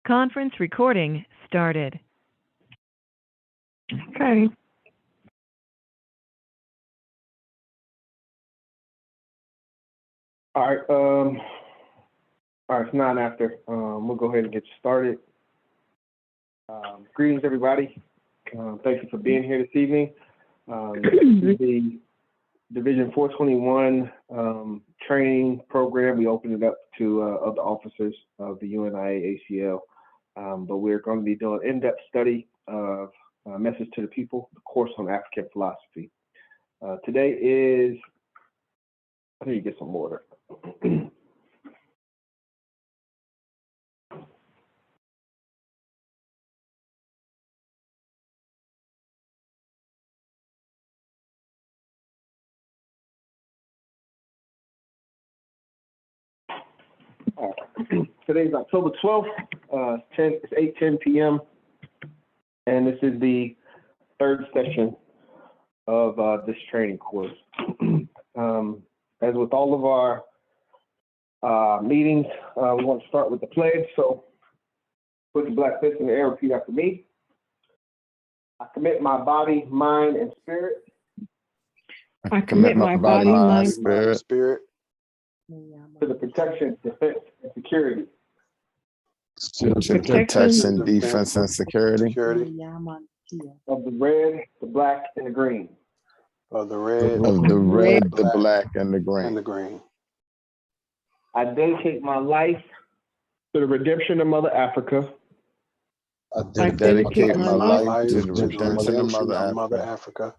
Conference recording started. Okay. All right. It's 9 after. We'll go ahead and get started. Greetings, everybody. Thank you for being here this evening. The Division 421 training program, we opened it up to other officers of the UNIA-ACL, but we're going to be doing in-depth study of Message to the People, the course on African philosophy. Today is, I need to get some water. Today's October 12th. It's 8:10 p.m. and this is the third session of this training course. As with all of our meetings, we want to start with the pledge. So put your black fist in the air, repeat after me. I commit my body, mind, and spirit. I commit my body, mind, spirit To the protection, defense, and security protection, defense, and security of the red, the black, and the green. of the red, the black, and the green. I dedicate my life to the redemption of Mother Africa I dedicate my life to the redemption of Mother Africa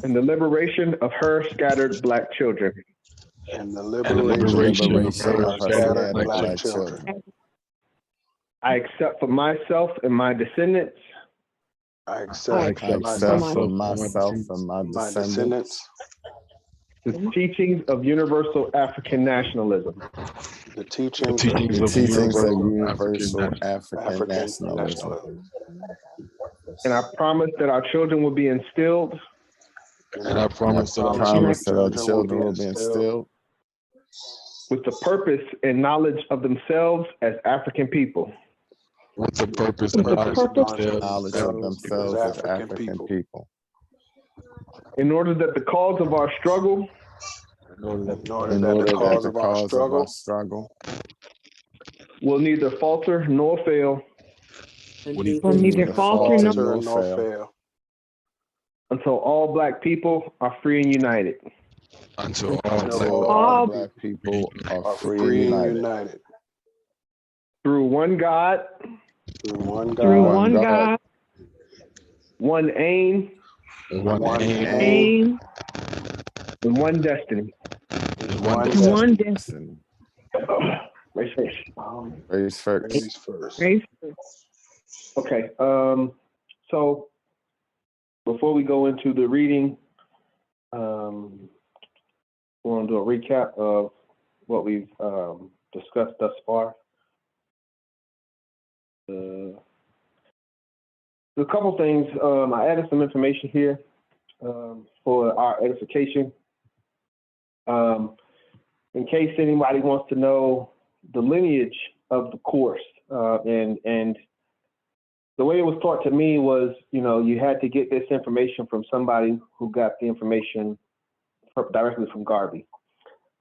and the liberation of her scattered black children. and the liberation of her scattered black children. I accept for myself and my descendants I accept for myself and my descendants the teachings of universal African nationalism the teachings of universal African nationalism. and I promise that our children will be instilled And I promise that our children will be instilled with the purpose and knowledge of themselves as African people. with the purpose and knowledge of themselves as African people. In order that the cause of our struggle In order that the cause of our struggle will neither falter nor fail will neither falter nor nor fail until all black people are free and united. until all all black people are free and united. Through one God, Through one God, one aim, one aim, and one destiny. one destiny. Race first. Grace. Okay, so before we go into the reading, we want to do a recap of what we've discussed thus far. A couple things. I added some information here for our edification. In case anybody wants to know the lineage of the course, and the way it was taught to me was, you had to get this information from somebody who got the information directly from Garvey.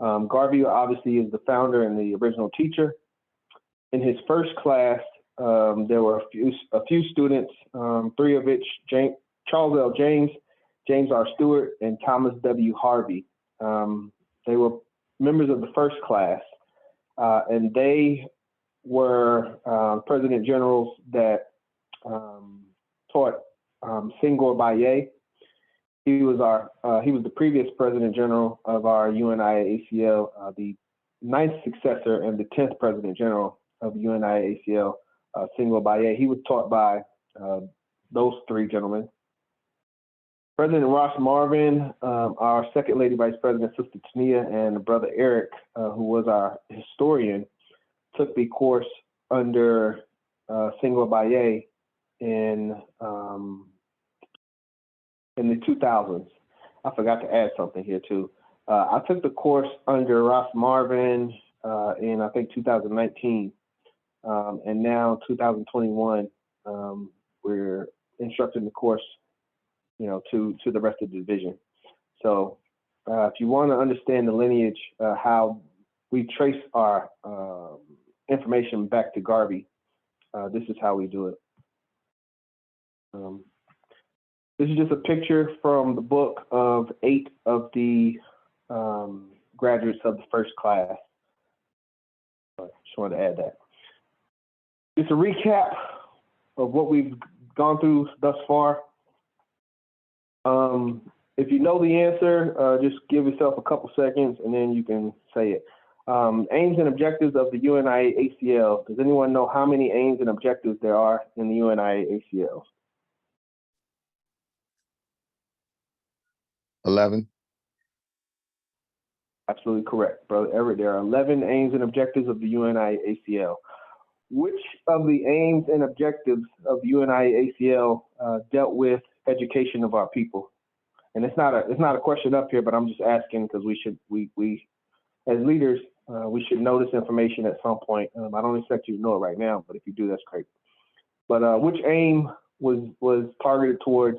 Garvey obviously is the founder and the original teacher. In his first class, there were a few students, three of which Charles L. James, James R. Stewart, and Thomas W. Harvey. They were members of the first class, and they were president generals that taught Senghor Baye. He was the previous president general of our UNIA-ACL, the 9th successor and the 10th president general of UNIA-ACL, Senghor Baye. He was taught by those three gentlemen. President Ross Marvin, our second lady vice president, Sister Tania, and brother Eric, who was our historian, took the course under Senghor Baye in the 2000s. I forgot to add something here too. I took the course under Ross Marvin in, I think, 2019. And now 2021, we're instructing the course, to the rest of the division. So if you want to understand the lineage, how we trace our information back to Garvey, this is how we do it. This is just a picture from the book of 8 of the graduates of the first class. Just wanted to add that. Just a recap of what we've gone through thus far. If you know the answer, just give yourself a couple seconds and then you can say it. Aims and objectives of the UNIA-ACL. Does anyone know how many aims and objectives there are in the UNIA-ACL? 11. Absolutely correct, Brother Everett. There are 11 aims and objectives of the UNIA-ACL. Which of the aims and objectives of the UNIA-ACL dealt with education of our people? And it's not a question up here, but I'm just asking because we as leaders, we should know this information at some point. I don't expect you to know it right now, but if you do, that's great. But which aim was targeted towards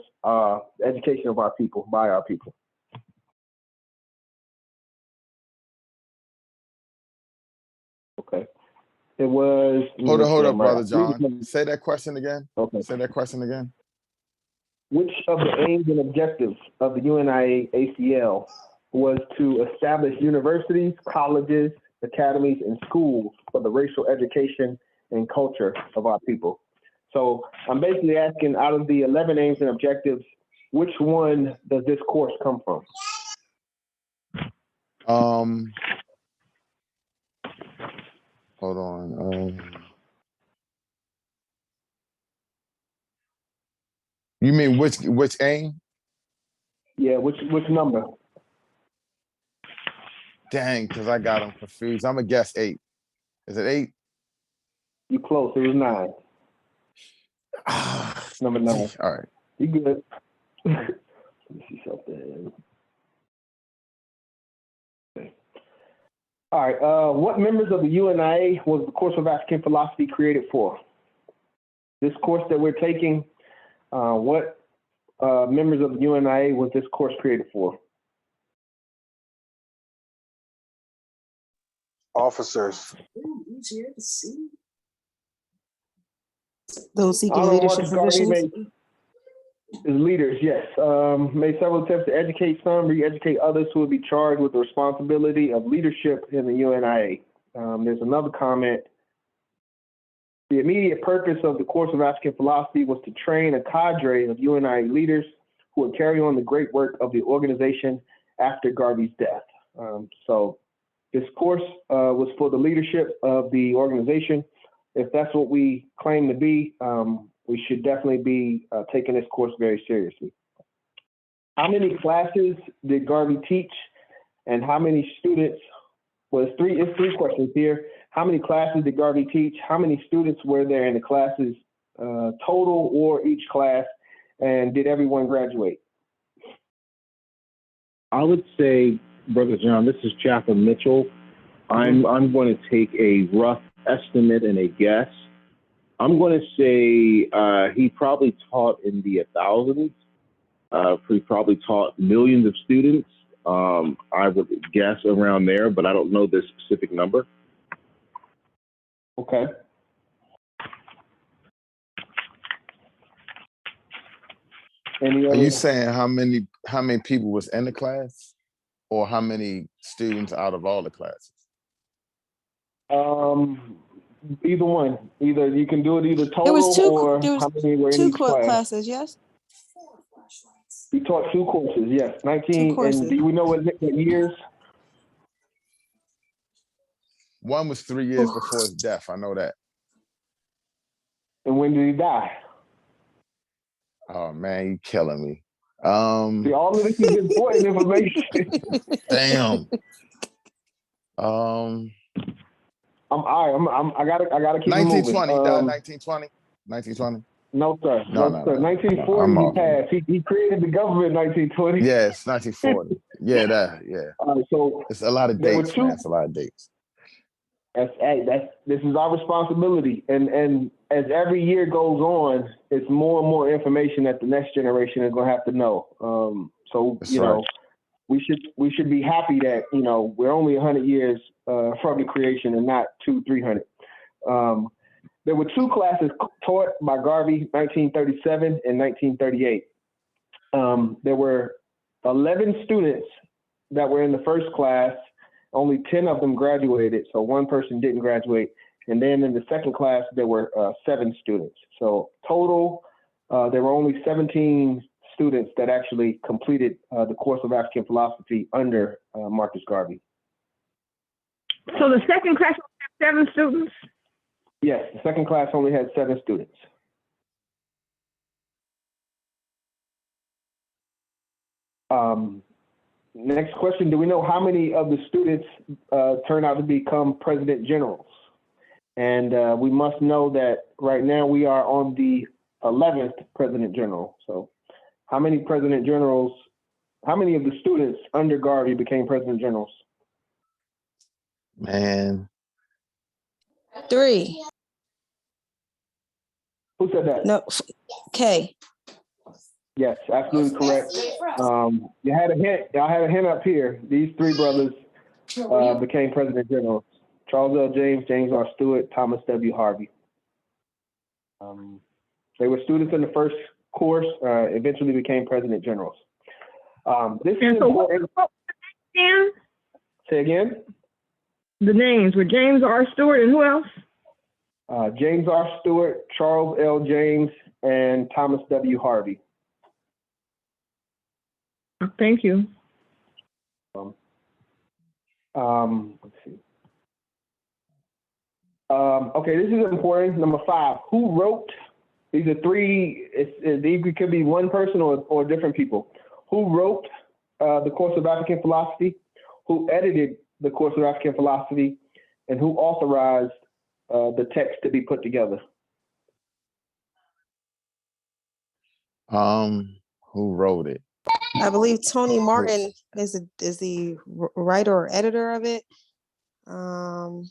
education of our people, by our people? Okay. It was. Hold up, Brother John. Say that question again. Okay. Say that question again. Which of the aims and objectives of the UNIA-ACL was to establish universities, colleges, academies, and schools for the racial education and culture of our people? So I'm basically asking, out of the 11 aims and objectives, which one does this course come from? Hold on. You mean which aim? Yeah, which number? Dang, because I got them confused. I'm gonna guess 8. Is it 8? You close. It was 9. Number 9. All right. You good? Let me see something. Okay. All right. What members of the UNIA was the course of African philosophy created for? This course that we're taking, what members of the UNIA was this course created for? Officers. Those seeking leadership positions? Is leaders, yes. Made several attempts to educate some, re-educate others who would be charged with the responsibility of leadership in the UNIA. There's another comment. The immediate purpose of the course of African philosophy was to train a cadre of UNIA leaders who would carry on the great work of the organization after Garvey's death. So this course was for the leadership of the organization. If that's what we claim to be, we should definitely be taking this course very seriously. How many classes did Garvey teach, and how many students? Well, it's three questions here. How many classes did Garvey teach? How many students were there in the classes total or each class? And did everyone graduate? I would say, Brother John, this is Chaplain Mitchell. I'm going to take a rough estimate and a guess. I'm going to say he probably taught in the thousands. He probably taught millions of students. I would guess around there, but I don't know the specific number. Okay. Are you saying how many people was in the class, or how many students out of all the classes? Either one. Either you can do it either total or how many were in each class. Classes, yes? He taught 2 courses, yes. 19, and do we know what years? One was 3 years before his death. I know that. And when did he die? Oh man, you killing me. See, all of this is important information. Damn. I gotta keep 1920, moving. he died 1920. 1920. No, sir. No, 1940, he passed. He created the government in 1920. Yes, 1940. Yeah. So it's a lot of dates, man. It's a lot of dates. This is our responsibility, and as every year goes on, it's more and more information that the next generation is going to have to know. So That's right. we should be happy that we're only 100 years from the creation and not 200-300. There were two classes taught by Garvey, 1937 and 1938. There were 11 students that were in the first class. Only 10 of them graduated, so one person didn't graduate. And then in the second class, there were 7 students. So total, there were only 17 students that actually completed the course of African philosophy under Marcus Garvey. So the second class had 7 students? Yes, the second class only had 7 students. Next question, do we know how many of the students turn out to become president generals? And we must know that right now we are on the 11th president general. So how many president generals, how many of the students under Garvey became president generals? Man. 3. Who said that? No, K. Yes, absolutely correct. You had a hint. Y'all had a hint up here. These 3 brothers became president generals: Charles L. James, James R. Stewart, Thomas W. Harvey. They were students in the first course. Eventually became president generals. This is important. Say again. The names were James R. Stewart and who else? James R. Stewart, Charles L. James, and Thomas W. Harvey. Thank you. Let's see. Okay, this is important. Number 5. Who wrote? These are 3. It could be one person or different people. Who wrote the course of African philosophy? Who edited the course of African philosophy? And who authorized the text to be put together? Who wrote it? I believe Tony Martin is the writer or editor of it. Tony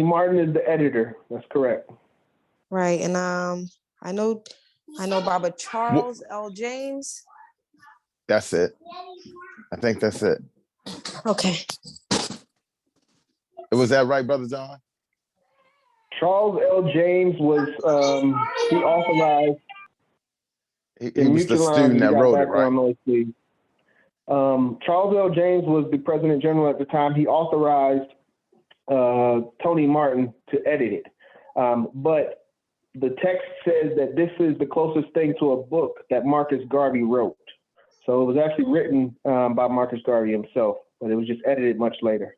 Martin is the editor. That's correct. Right, and I know Barbara Charles L. James. That's it. I think that's it. Okay. Was that right, Brother John? Charles L. James was he authorized. He was the student that wrote it, right? Charles L. James was the president general at the time. He authorized Tony Martin to edit it. But the text says that this is the closest thing to a book that Marcus Garvey wrote. So it was actually written by Marcus Garvey himself, but it was just edited much later.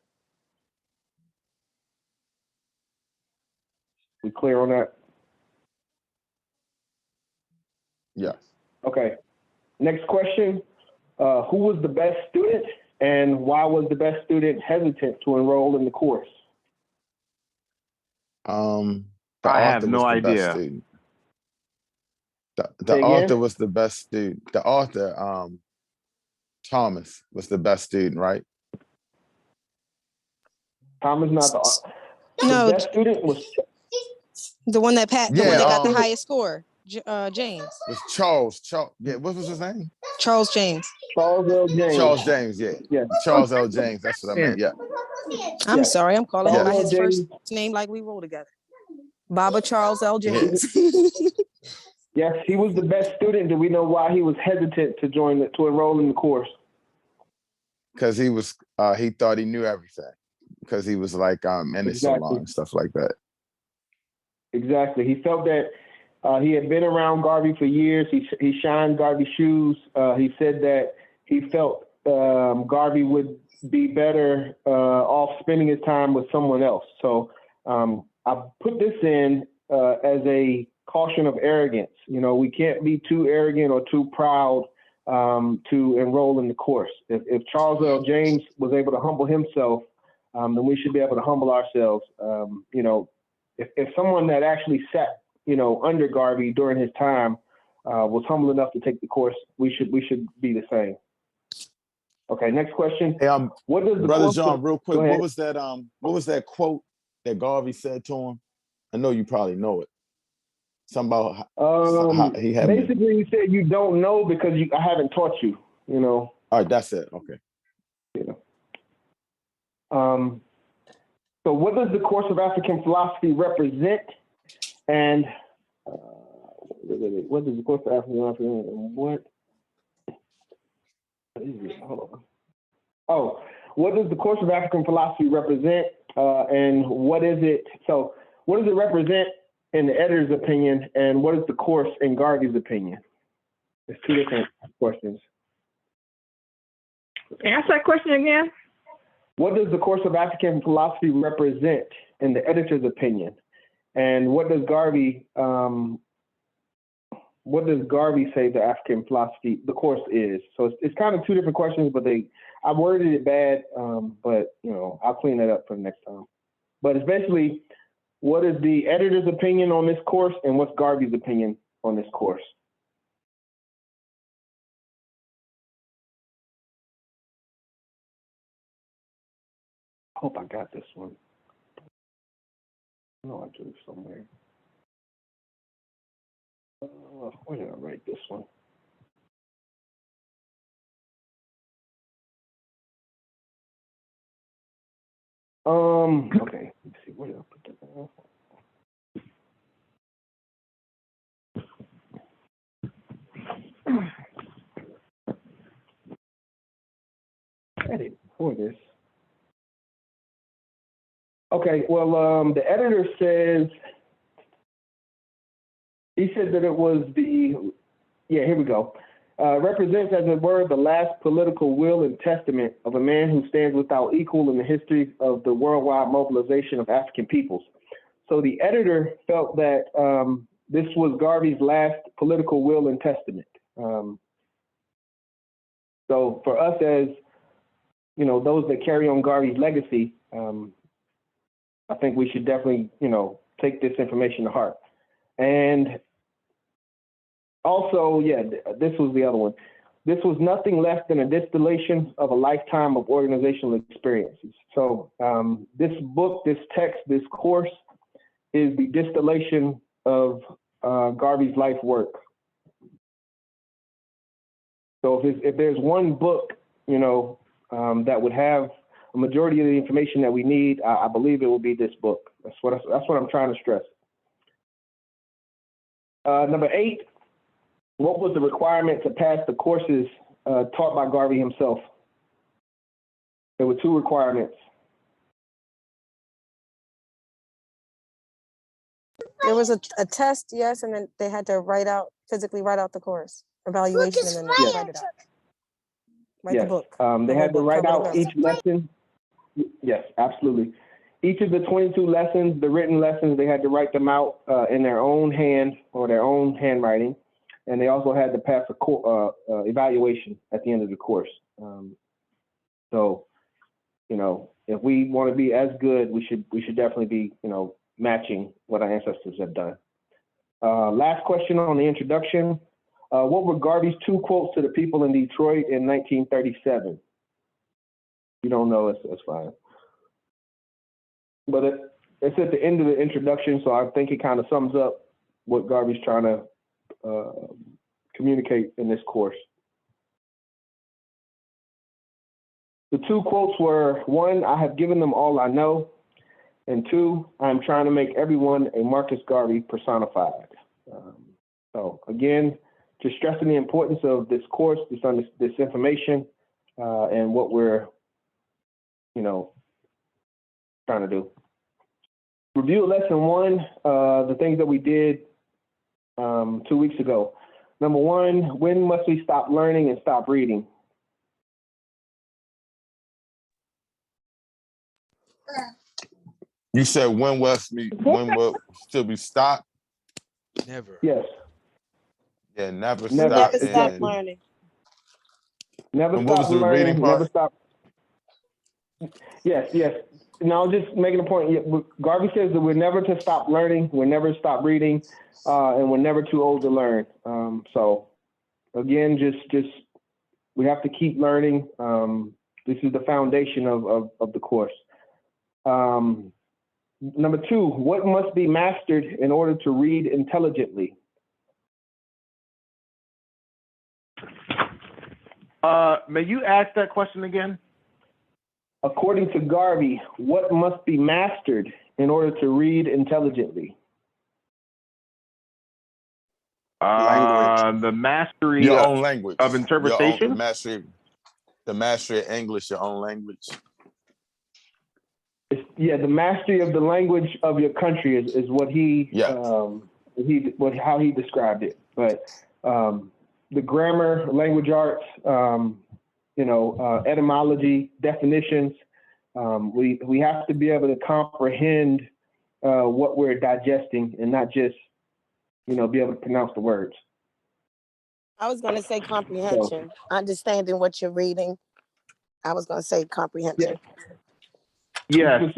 We clear on that? Yes. Okay. Next question. Who was the best student and why was the best student hesitant to enroll in the course? I have no idea. The author was the best student. The author, Thomas, was the best student, right? Thomas not the author. No, the best student was the one that got the highest score. James. Was Charles. Yeah, what was his name? Charles James. Charles L. James. Charles James, yeah. Charles L. James, that's what I meant, yeah. I'm sorry, I'm calling him by his first name like we roll together. Baba Charles L. James. Yes, he was the best student. Do we know why he was hesitant to enroll in the course? Because he thought he knew everything. Because he was like in his salon and stuff like that. Exactly. He felt that he had been around Garvey for years. He shined Garvey's shoes. He said that he felt Garvey would be better off spending his time with someone else. So I put this in as a caution of arrogance. We can't be too arrogant or too proud to enroll in the course. If Charles L. James was able to humble himself, then we should be able to humble ourselves. If someone that actually sat under Garvey during his time was humble enough to take the course, we should be the same. Okay, next question. Hey, what does the Brother John, real quick, what was that quote that Garvey said to him? I know you probably know it. Something about how he had basically he said you don't know because I haven't taught you, you know. All right, that's it. Okay. Yeah. So what does the course of African philosophy represent? And what does the course of African philosophy represent? What is it? Hold on. Oh, what does the course of African philosophy represent? And what is it? So what does it represent in the editor's opinion? And what is the course in Garvey's opinion? There's two different questions. Ask that question again. What does the course of African philosophy represent in the editor's opinion? And what does Garvey say the African philosophy, the course is? So it's kind of two different questions, but I worded it bad, but you know, I'll clean that up for the next time. But it's basically, what is the editor's opinion on this course and what's Garvey's opinion on this course? I hope I got this one. I know I drew somewhere. Where did I write this one? Okay, let's see, where did I put that down? Edit for this. Okay, well, the editor says, he said that it was here we go. Represents, as it were, the last political will and testament of a man who stands without equal in the history of the worldwide mobilization of African peoples. So the editor felt that this was Garvey's last political will and testament. So for us as, you know, those that carry on Garvey's legacy, I think we should definitely, you know, take this information to heart. And also, yeah, this was the other one. This was nothing less than a distillation of a lifetime of organizational experiences. So this book, this text, this course is the distillation of Garvey's life work. So if there's one book, you know, that would have a majority of the information that we need, I believe it will be this book. That's what I'm trying to stress. Number 8, what was the requirement to pass the courses taught by Garvey himself? There were 2 requirements. There was a test, yes, and then they had to physically write out the course evaluation, and then write it out. Write the book. They had to write out each lesson. Yes, absolutely. Each of the 22 lessons, the written lessons, they had to write them out in their own hand or their own handwriting. And they also had to pass a evaluation at the end of the course. So, you know, if we want to be as good, we should definitely be, you know, matching what our ancestors have done. Last question on the introduction. What were Garvey's 2 quotes to the people in Detroit in 1937? You don't know, it's fine. But it's at the end of the introduction, so I think it kind of sums up what Garvey's trying to communicate in this course. The 2 quotes were, 1, I have given them all I know, and 2, I'm trying to make everyone a Marcus Garvey personified. So again, just stressing the importance of this course, this information, and what we're, you know, trying to do. Review lesson 1, the things that we did 2 weeks ago. Number 1, when must we stop learning and stop reading? You said when will still be stopped? Never. Yes. Yeah, never stop learning. Never stop learning. Never stop. Yes. Now, just making a point. Garvey says that we're never to stop learning, we're never to stop reading, and we're never too old to learn. So, again, just We have to keep learning. This is the foundation of the course. Number 2, what must be mastered in order to read intelligently? May you ask that question again? According to Garvey, what must be mastered in order to read intelligently? The mastery Your own language. of interpretation. The mastery of English, your own language. The mastery of the language of your country is what how he described it. But the grammar, language arts, etymology, definitions, we have to be able to comprehend what we're digesting and not just, be able to pronounce the words. I was going to say comprehension, understanding what you're reading. I was going to say comprehension. Yes, and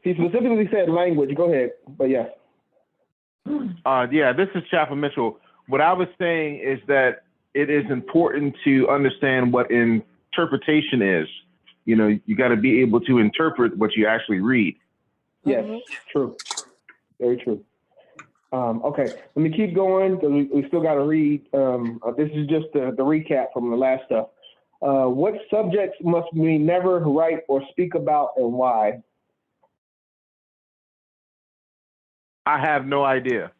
he specifically said language. Go ahead, but yes. This is Chapel Mitchell. What I was saying is that it is important to understand what interpretation is. You got to be able to interpret what you actually read. Yes, true. Very true. Okay, let me keep going because we still got to read. This is just the recap from the last stuff. What subjects must we never write or speak about and why? I have no idea.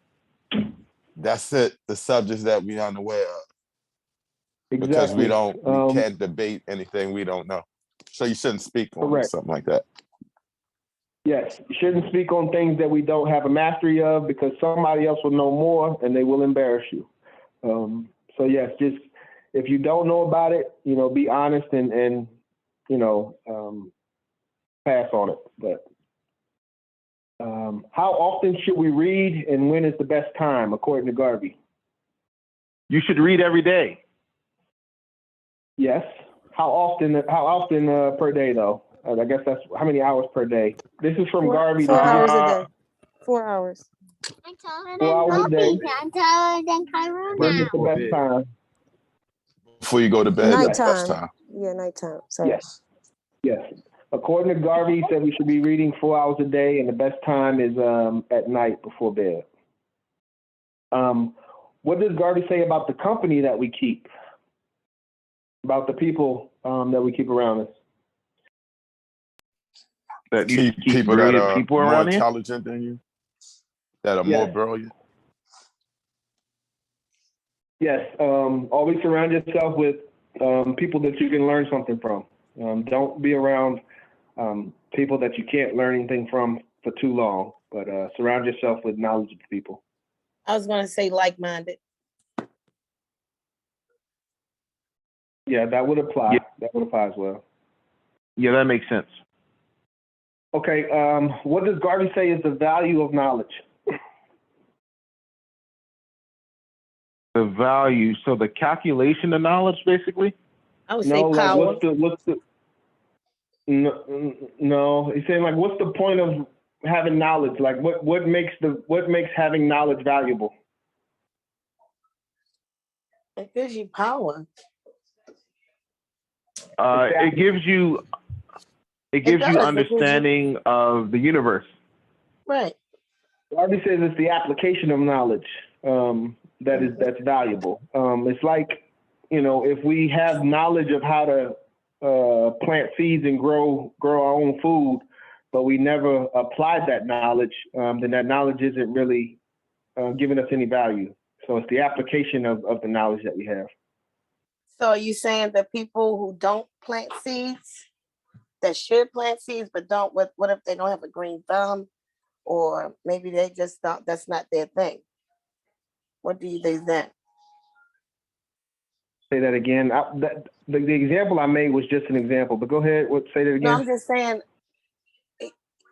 That's it. The subjects that we're unaware of. Exactly. Because we can't debate anything we don't know. So you shouldn't speak on something like that. Yes, you shouldn't speak on things that we don't have a mastery of because somebody else will know more and they will embarrass you. So yes, just if you don't know about it, be honest and pass on it. But how often should we read and when is the best time, according to Garvey? You should read every day. Yes. How often per day, though? I guess that's how many hours per day. This is from Garvey. 4 hours a day. 4 hours. 4 hours a day. I'm taller than Cairo When is now. the best time? Before you go to bed, that's the best time. Yeah, nighttime. Sorry. Yes. According to Garvey, he said we should be reading 4 hours a day, and the best time is at night before bed. What does Garvey say about the company that we keep? About the people that we keep around us? That you keep people that are people more around intelligent than you, that are more brilliant. Yes. Always surround yourself with people that you can learn something from. Don't be around people that you can't learn anything from for too long, but surround yourself with knowledgeable people. I was going to say like-minded. Yeah, that would apply. Yeah. That would apply as well. Yeah, that makes sense. Okay, what does Garvey say is the value of knowledge? The value, so the calculation of knowledge, basically? I would say power. No, he's saying like, what's the point of having knowledge? Like, what makes having knowledge valuable? It gives you power. It gives you understanding of the universe. Right. Garvey says it's the application of knowledge that's valuable. It's like, if we have knowledge of how to plant seeds and grow our own food, but we never applied that knowledge, then that knowledge isn't really giving us any value. So it's the application of the knowledge that we have. So are you saying that people who don't plant seeds, that should plant seeds, but don't, what if they don't have a green thumb? Or maybe they just don't, that's not their thing. What do you think then? Say that again. The example I made was just an example, but go ahead. Say that again. No, I'm just saying,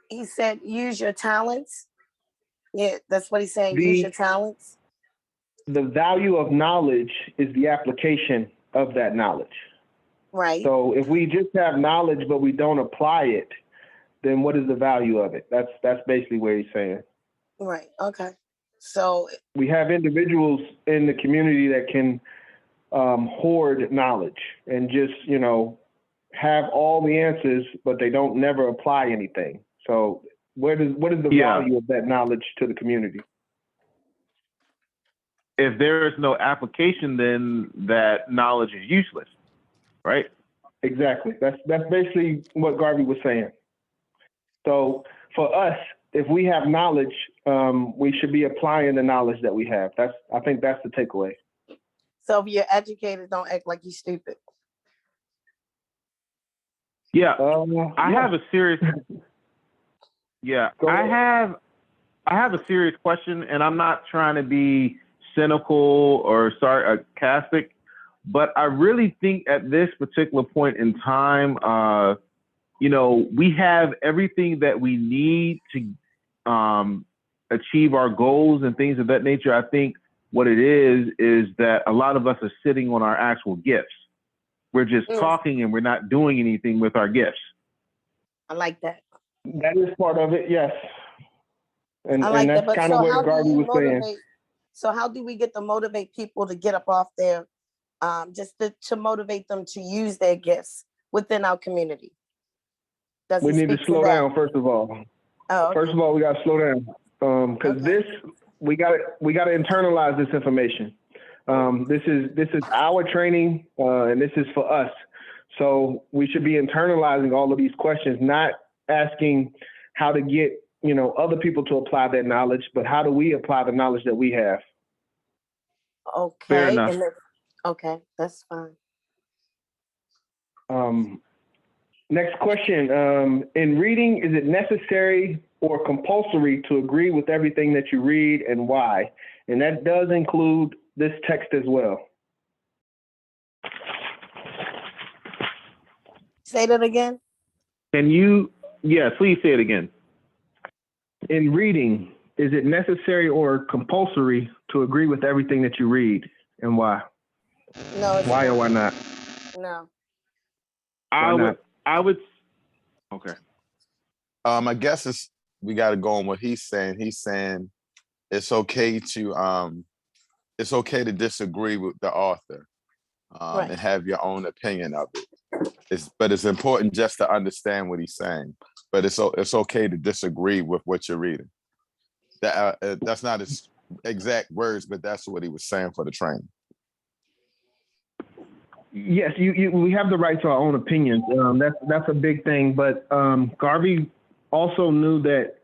he said, use your talents. Yeah, that's what he's saying, use your talents. The value of knowledge is the application of that knowledge. Right. So if we just have knowledge, but we don't apply it, then what is the value of it? That's basically what he's saying. Right. Okay. So we have individuals in the community that can hoard knowledge and just, have all the answers, but they don't never apply anything. So what is the value of that knowledge to the community? If there is no application, then that knowledge is useless, right? Exactly. That's basically what Garvey was saying. So for us, if we have knowledge, we should be applying the knowledge that we have. I think that's the takeaway. So if you're educated, don't act like you're stupid. Yeah, I have a serious. Yeah, I have a serious question, and I'm not trying to be cynical or sarcastic, but I really think at this particular point in time, we have everything that we need to achieve our goals and things of that nature. I think what it is that a lot of us are sitting on our actual gifts. We're just talking and we're not doing anything with our gifts. I like that. That is part of it, yes. And that's that. kind of what Garvey was saying. So how do we get to motivate people to get up off their, just to motivate them to use their gifts within our community? We need to slow down, first of all. Oh, okay. First of all, we got to slow down because we got to internalize this information. This is our training, and this is for us. So we should be internalizing all of these questions, not asking how to get other people to apply their knowledge, but how do we apply the knowledge that we have? Okay. Fair enough. Okay, that's fine. Next question. In reading, is it necessary or compulsory to agree with everything that you read, and why? And that does include this text as well. Say that again. Can you? Yeah, please say it again. In reading, is it necessary or compulsory to agree with everything that you read, and why? No. Why or why not? No. I would. Okay. I guess we got to go on what he's saying. He's saying it's okay to disagree with the author Right. and have your own opinion of it. But it's important just to understand what he's saying. But it's okay to disagree with what you're reading. That's not his exact words, but that's what he was saying for the training. Yes, we have the right to our own opinions. That's a big thing. But Garvey also knew that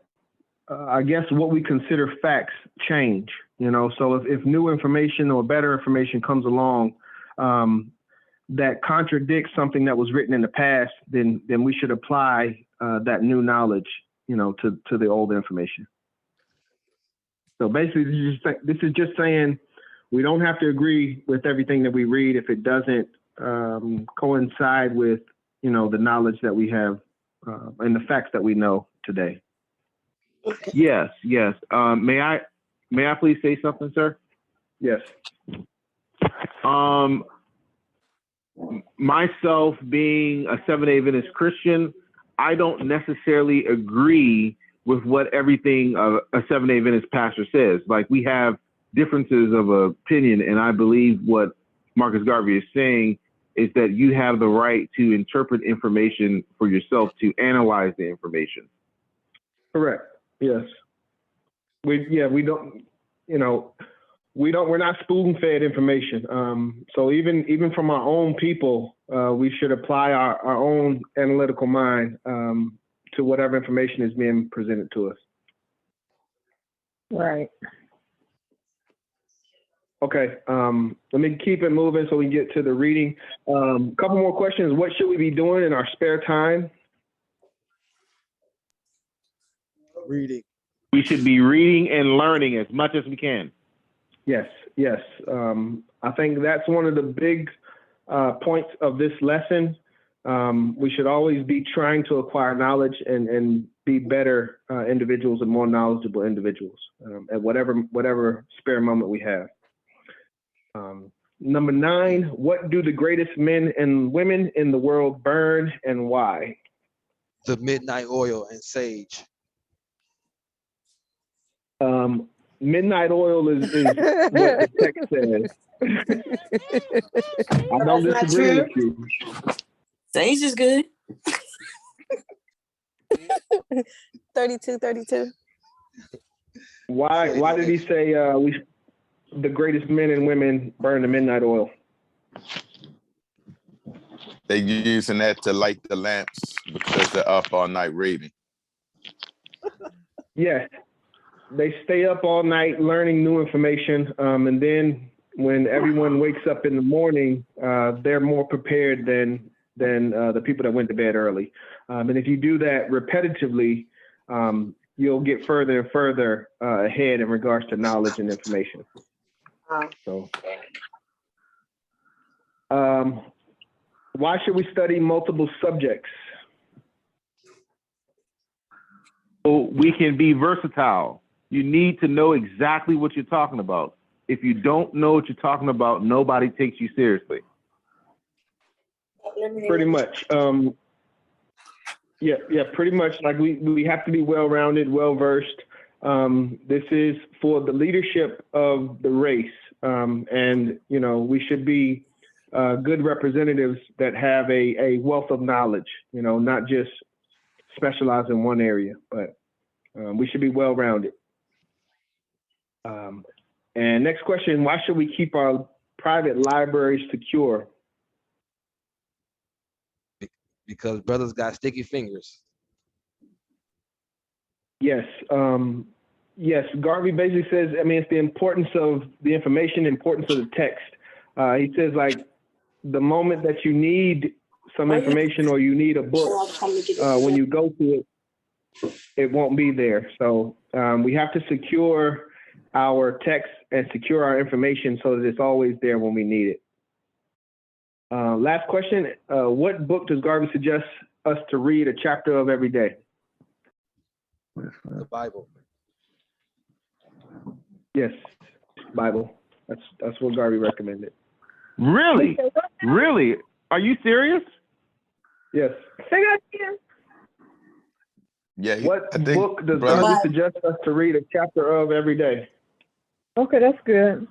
I guess what we consider facts change. So if new information or better information comes along that contradicts something that was written in the past, then we should apply that new knowledge, to the old information. So basically, this is just saying we don't have to agree with everything that we read if it doesn't coincide with, the knowledge that we have and the facts that we know today. Yes. May I please say something, sir? Yes. Myself being a Seventh-day Adventist Christian, I don't necessarily agree with what everything a Seventh-day Adventist pastor says. Like, we have differences of opinion, and I believe what Marcus Garvey is saying is that you have the right to interpret information for yourself, to analyze the information. Correct. Yes. We're not spoon-fed information. So even from our own people, we should apply our own analytical mind to whatever information is being presented to us. Right. Okay. Let me keep it moving so we can get to the reading. Couple more questions. What should we be doing in our spare time? Reading. We should be reading and learning as much as we can. Yes. I think that's one of the big points of this lesson. We should always be trying to acquire knowledge and be better individuals and more knowledgeable individuals at whatever spare moment we have. Number 9, what do the greatest men and women in the world burn, and why? The midnight oil and sage. Midnight oil is what the text says. I don't That's not disagree true. with you. Sage is good. 32. Why did he say the greatest men and women burn the midnight oil? They using that to light the lamps because they're up all night reading. Yes, they stay up all night learning new information, and then when everyone wakes up in the morning, they're more prepared than the people that went to bed early. And if you do that repetitively, you'll get further and further ahead in regards to knowledge and information. So, why should we study multiple subjects? So we can be versatile. You need to know exactly what you're talking about. If you don't know what you're talking about, nobody takes you seriously. Pretty much. Yeah, pretty much. Like we have to be well-rounded, well-versed. This is for the leadership of the race. And, we should be good representatives that have a wealth of knowledge, not just specialize in one area, but we should be well-rounded. And next question, why should we keep our private libraries secure? Because brothers got sticky fingers. Yes. Yes, Garvey basically says, it's the importance of the information, importance of the text. He says, like, the moment that you need some information or you need a book, when you go to it, it won't be there. So we have to secure our text and secure our information so that it's always there when we need it. Last question, what book does Garvey suggest us to read a chapter of every day? The Bible. Yes, Bible. That's what Garvey recommended. Really? Really? Are you serious? Yes. Say that again. Yeah. What book does Garvey suggest us to read a chapter of every day? Okay, that's good.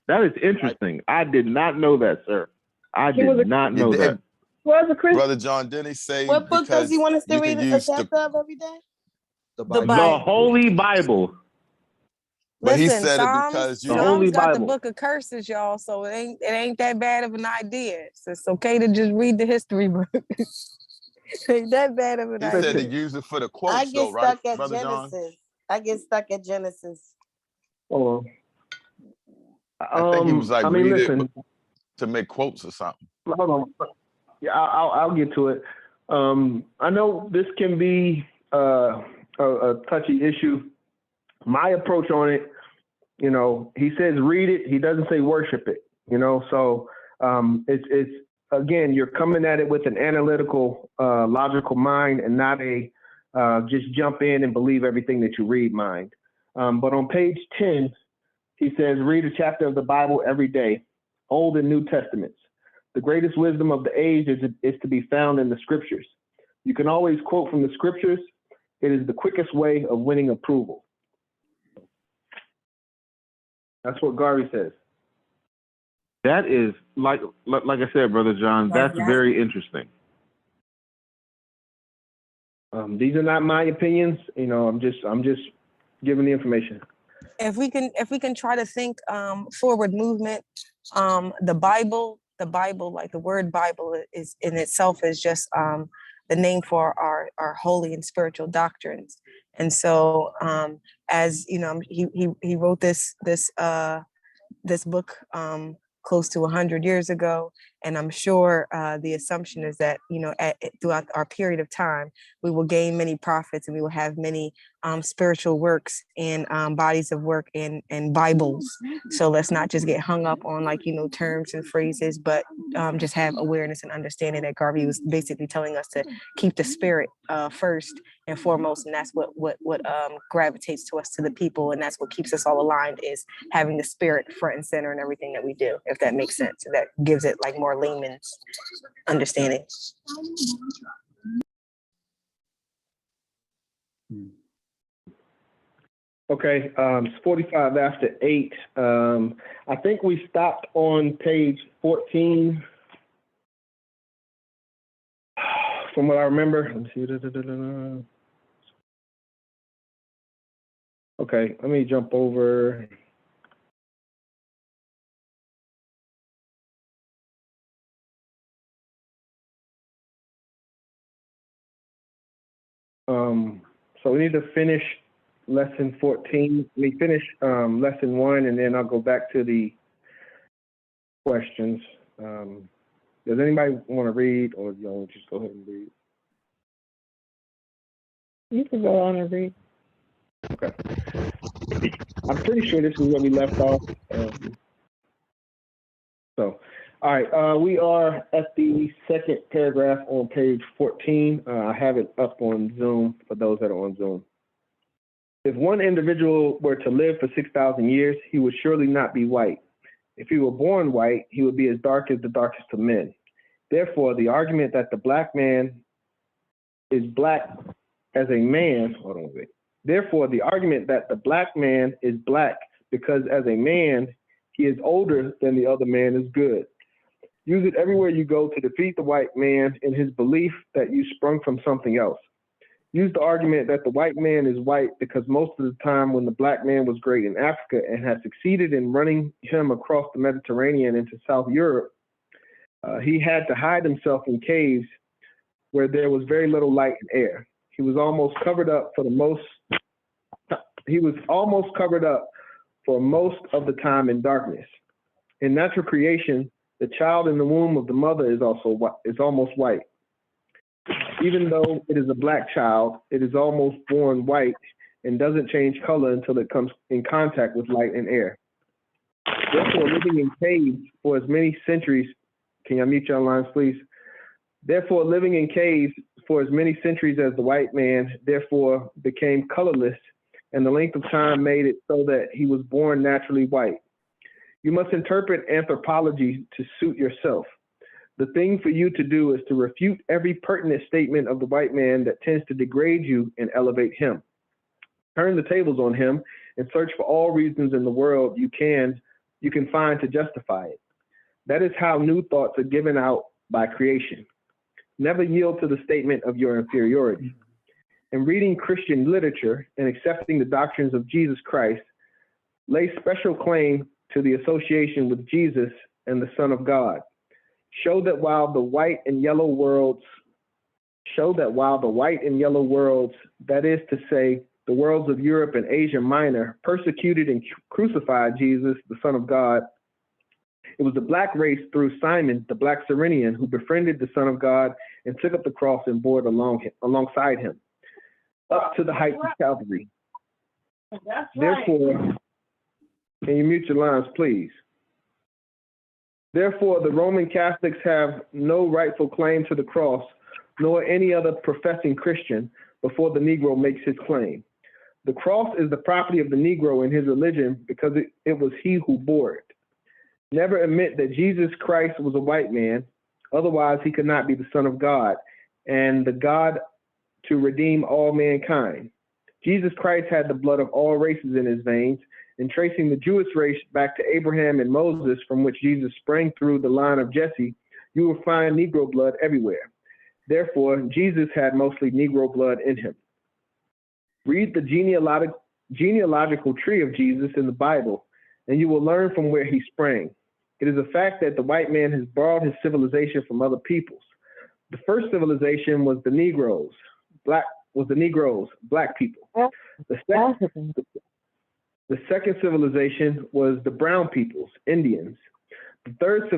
That is interesting. I did not know that, sir. I did not know that. Was a Christian. Brother John, didn't he say What book does he want us to you read can a use chapter of every day? The The Bible. The Holy Bible. But he Listen, said it Psalms, because you The Holy Psalms got the Bible. book of curses, y'all. So it ain't that bad of an idea. So it's okay to just read the history book. Ain't that bad of an he said to idea. use it for the I quotes, get though, right, stuck at Brother John? Genesis. I get stuck at Genesis. Oh, I think he was like read listen, it to make quotes or something. hold on. Yeah, I'll get to it. I know this can be a touchy issue. My approach on it, he says read it. He doesn't say worship it. So it's again, you're coming at it with an analytical, logical mind, and not a just jump in and believe everything that you read mind. But on page 10, he says read a chapter of the Bible every day, Old and New Testaments. The greatest wisdom of the age is to be found in the scriptures. You can always quote from the scriptures. It is the quickest way of winning approval. That's what Garvey says. That is like I said, Brother John, that's very interesting. These are not my opinions. I'm just giving the information. If we can try to think forward movement, the Bible, like the word Bible is in itself is just the name for our holy and spiritual doctrines. And so as he wrote this book close to 100 years ago. And I'm sure the assumption is that, throughout our period of time, we will gain many prophets and we will have many spiritual works and bodies of work and Bibles. So let's not just get hung up on terms and phrases, but just have awareness and understanding that Garvey was basically telling us to keep the spirit first and foremost. And that's what gravitates to us, to the people. And that's what keeps us all aligned, is having the spirit front and center in everything that we do, if that makes sense. That gives it more layman's understanding. Okay, it's 45 after 8. I think we stopped on page 14. From what I remember. Let's see. Okay, let me jump over. So we need to finish lesson 14. We finish lesson 1, and then I'll go back to the questions. Does anybody want to read, or do you want to just go ahead and read? You can go on and read. Okay. I'm pretty sure this is where we left off. All right, we are at the second paragraph on page 14. I have it up on Zoom for those that are on Zoom. If one individual were to live for 6,000 years, he would surely not be white. If he were born white, he would be as dark as the darkest of men. Therefore, the argument that the black man is black as a man, Therefore, the argument that the black man is black because as a man, he is older than the other man is good. Use it everywhere you go to defeat the white man in his belief that you sprung from something else. Use the argument that the white man is white because most of the time when the black man was great in Africa and had succeeded in running him across the Mediterranean into South Europe, he had to hide himself in caves where there was very little light and air. He was almost covered up for most of the time in darkness. In natural creation, the child in the womb of the mother is almost white. Even though it is a black child, it is almost born white and doesn't change color until it comes in contact with light and air. Therefore, living in caves for as many centuries, can you unmute your lines, please? Therefore, living in caves for as many centuries as the white man, therefore became colorless, and the length of time made it so that he was born naturally white. You must interpret anthropology to suit yourself. The thing for you to do is to refute every pertinent statement of the white man that tends to degrade you and elevate him. Turn the tables on him and search for all reasons in the world you can find to justify it. That is how new thoughts are given out by creation. Never yield to the statement of your inferiority. In reading Christian literature and accepting the doctrines of Jesus Christ, lay special claim to the association with Jesus and the Son of God. Show that while the white and yellow worlds, that is to say, the worlds of Europe and Asia Minor, persecuted and crucified Jesus, the Son of God, it was the black race through Simon, the black Cyrenian, who befriended the Son of God and took up the cross and bore it alongside him, up to the heights of Calvary. Therefore, can you mute your lines, please? Therefore, the Roman Catholics have no rightful claim to the cross, nor any other professing Christian, before the Negro makes his claim. The cross is the property of the Negro in his religion because it was he who bore it. Never admit that Jesus Christ was a white man, otherwise he could not be the Son of God, and the God to redeem all mankind. Jesus Christ had the blood of all races in his veins, and tracing the Jewish race back to Abraham and Moses, from which Jesus sprang through the line of Jesse, you will find Negro blood everywhere. Therefore, Jesus had mostly Negro blood in him. Read the genealogical tree of Jesus in the Bible, and you will learn from where he sprang. It is a fact that the white man has borrowed his civilization from other peoples. The first civilization was the Negroes, black people. The second civilization was the brown peoples, Indians. The third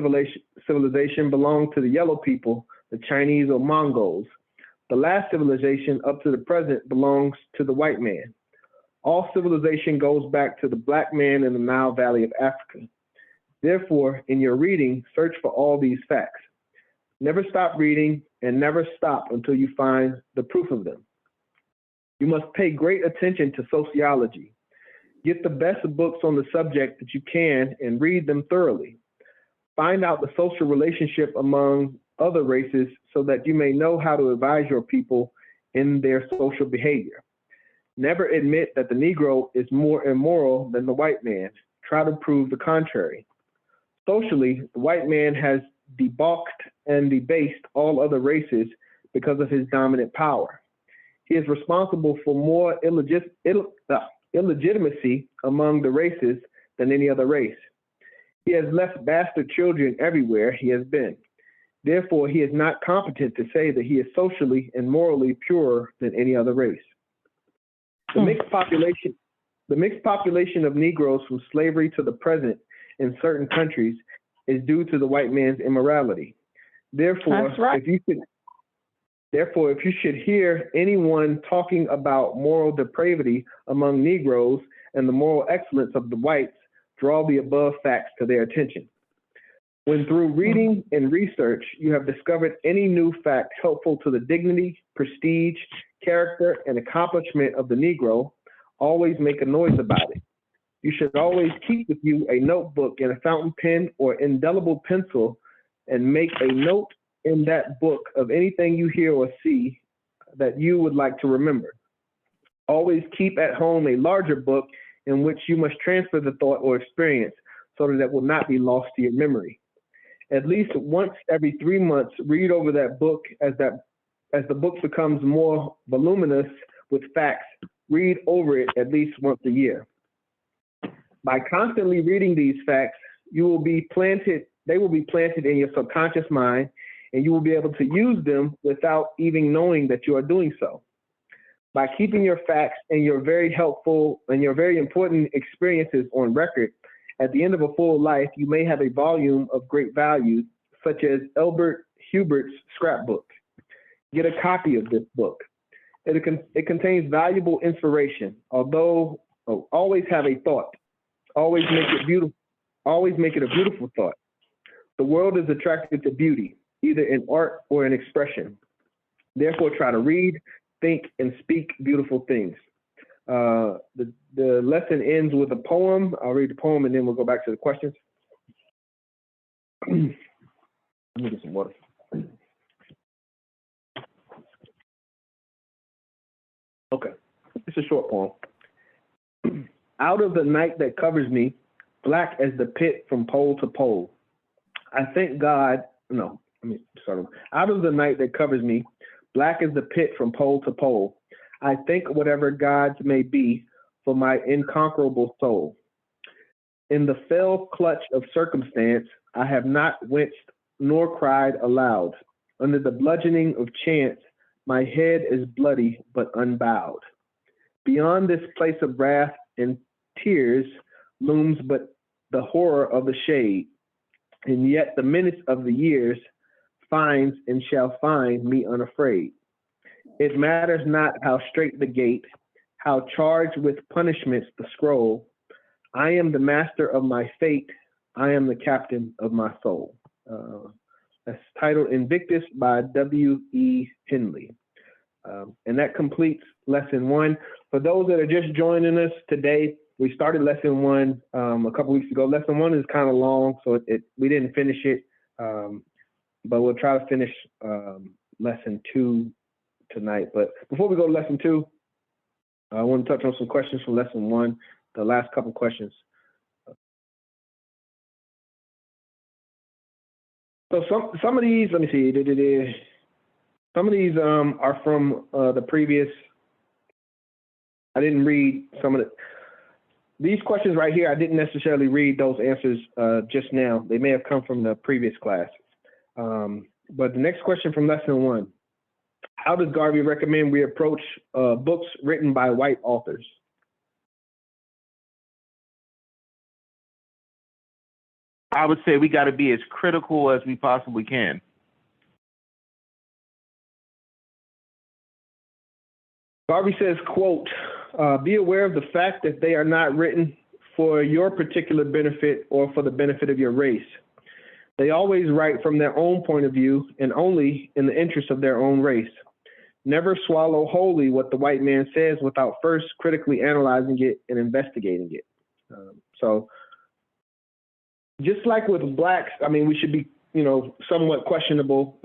civilization belonged to the yellow people, the Chinese or Mongols. The last civilization up to the present belongs to the white man. All civilization goes back to the black man in the Nile Valley of Africa. Therefore, in your reading, search for all these facts. Never stop reading and never stop until you find the proof of them. You must pay great attention to sociology. Get the best books on the subject that you can and read them thoroughly. Find out the social relationship among other races so that you may know how to advise your people in their social behavior. Never admit that the Negro is more immoral than the white man. Try to prove the contrary. Socially, the white man has debauched and debased all other races because of his dominant power. He is responsible for more illegitimacy among the races than any other race. He has left bastard children everywhere he has been. Therefore, he is not competent to say that he is socially and morally purer than any other race. The mixed population of Negroes from slavery to the present in certain countries is due to the white man's immorality. Therefore, That's right. if you should hear anyone talking about moral depravity among Negroes and the moral excellence of the whites, draw the above facts to their attention. When through reading and research you have discovered any new fact helpful to the dignity, prestige, character, and accomplishment of the Negro, always make a noise about it. You should always keep with you a notebook and a fountain pen or indelible pencil and make a note in that book of anything you hear or see that you would like to remember. Always keep at home a larger book in which you must transfer the thought or experience so that it will not be lost to your memory. At least once every 3 months, read over that book as the book becomes more voluminous with facts. Read over it at least once a year. By constantly reading these facts, they will be planted in your subconscious mind, and you will be able to use them without even knowing that you are doing so. By keeping your facts and your very helpful and your very important experiences on record, at the end of a full life, you may have a volume of great value, such as Elbert Hubert's scrapbook. Get a copy of this book. It contains valuable inspiration. Always have a thought. Always make it beautiful. Always make it a beautiful thought. The world is attracted to beauty, either in art or in expression. Therefore, try to read, think, and speak beautiful things. The lesson ends with a poem. I'll read the poem and then we'll go back to the questions. Let me get some water. Okay, it's a short poem. Out of the night that covers me, black as the pit from pole to pole, I thank God, no, let me start over. Out of the night that covers me, black as the pit from pole to pole, I think whatever gods may be for my incomparable soul. In the fell clutch of circumstance, I have not winced nor cried aloud. Under the bludgeoning of chance, my head is bloody but unbowed. Beyond this place of wrath and tears looms but the horror of the shade, and yet the menace of the years finds and shall find me unafraid. It matters not how straight the gate, how charged with punishments the scroll. I am the master of my fate. I am the captain of my soul. That's titled Invictus by W.E. Henley. And that completes lesson 1. For those that are just joining us today, we started lesson 1 a couple weeks ago. Lesson 1 is kind of long, so we didn't finish it, but we'll try to finish lesson 2 tonight. But before we go to lesson 2, I want to touch on some questions from lesson 1, the last couple questions. So some of these, let me see. Some of these are from the previous. I didn't read some of these questions right here. I didn't necessarily read those answers just now. They may have come from the previous class. But the next question from lesson 1. How does Garvey recommend we approach books written by white authors? I would say we got to be as critical as we possibly can. Garvey says, quote, be aware of the fact that they are not written for your particular benefit or for the benefit of your race. They always write from their own point of view and only in the interest of their own race. Never swallow wholly what the white man says without first critically analyzing it and investigating it. So just like with blacks, I mean, we should be, somewhat questionable.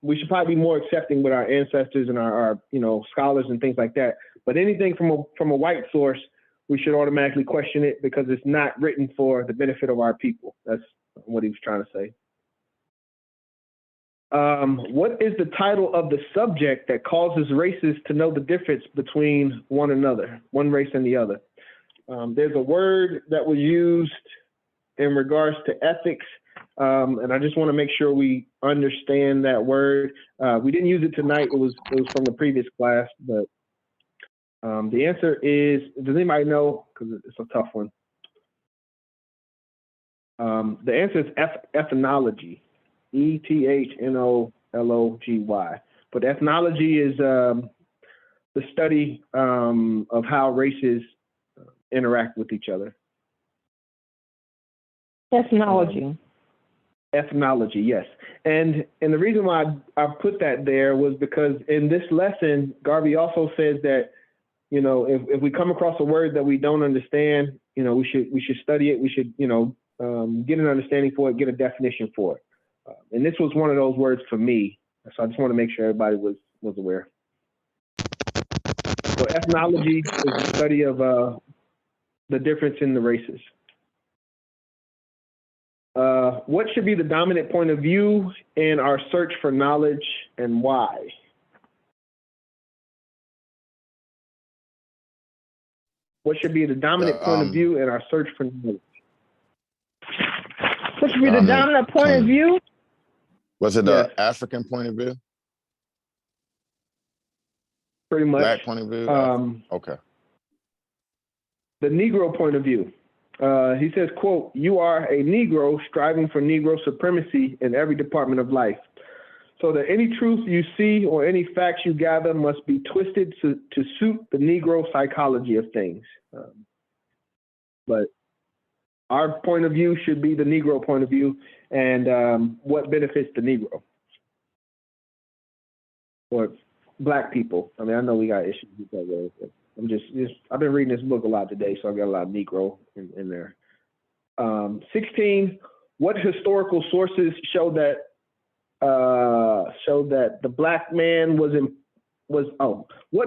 We should probably be more accepting with our ancestors and our scholars and things like that. But anything from a white source, we should automatically question it because it's not written for the benefit of our people. That's what he was trying to say. What is the title of the subject that causes races to know the difference between one another, one race and the other? There's a word that was used in regards to ethics, and I just want to make sure we understand that word. We didn't use it tonight. It was from the previous class, but the answer is, does anybody know? Because it's a tough one. The answer is ethnology, ethnology. But ethnology is the study of how races interact with each other. Ethnology. Ethnology, yes. And the reason why I put that there was because in this lesson, Garvey also says that, you know, if we come across a word that we don't understand, you know, we should study it. We should, you know, get an understanding for it, get a definition for it. And this was one of those words for me. So I just want to make sure everybody was aware. So ethnology is the study of the difference in the races. What should be the dominant point of view in our search for knowledge and why? What should be the dominant point of view in our search for knowledge? What should be the dominant point of view? Was it the African point of view? Pretty much. Black point of view? Okay. The Negro point of view. He says, quote, "You are a Negro striving for Negro supremacy in every department of life. So that any truth you see or any facts you gather must be twisted to suit the Negro psychology of things." But our point of view should be the Negro point of view and what benefits the Negro or Black people. I mean, I know we got issues with that way. I'm just I've been reading this book a lot today, so I got a lot of Negro in there. 16, what historical sources show that the Black man what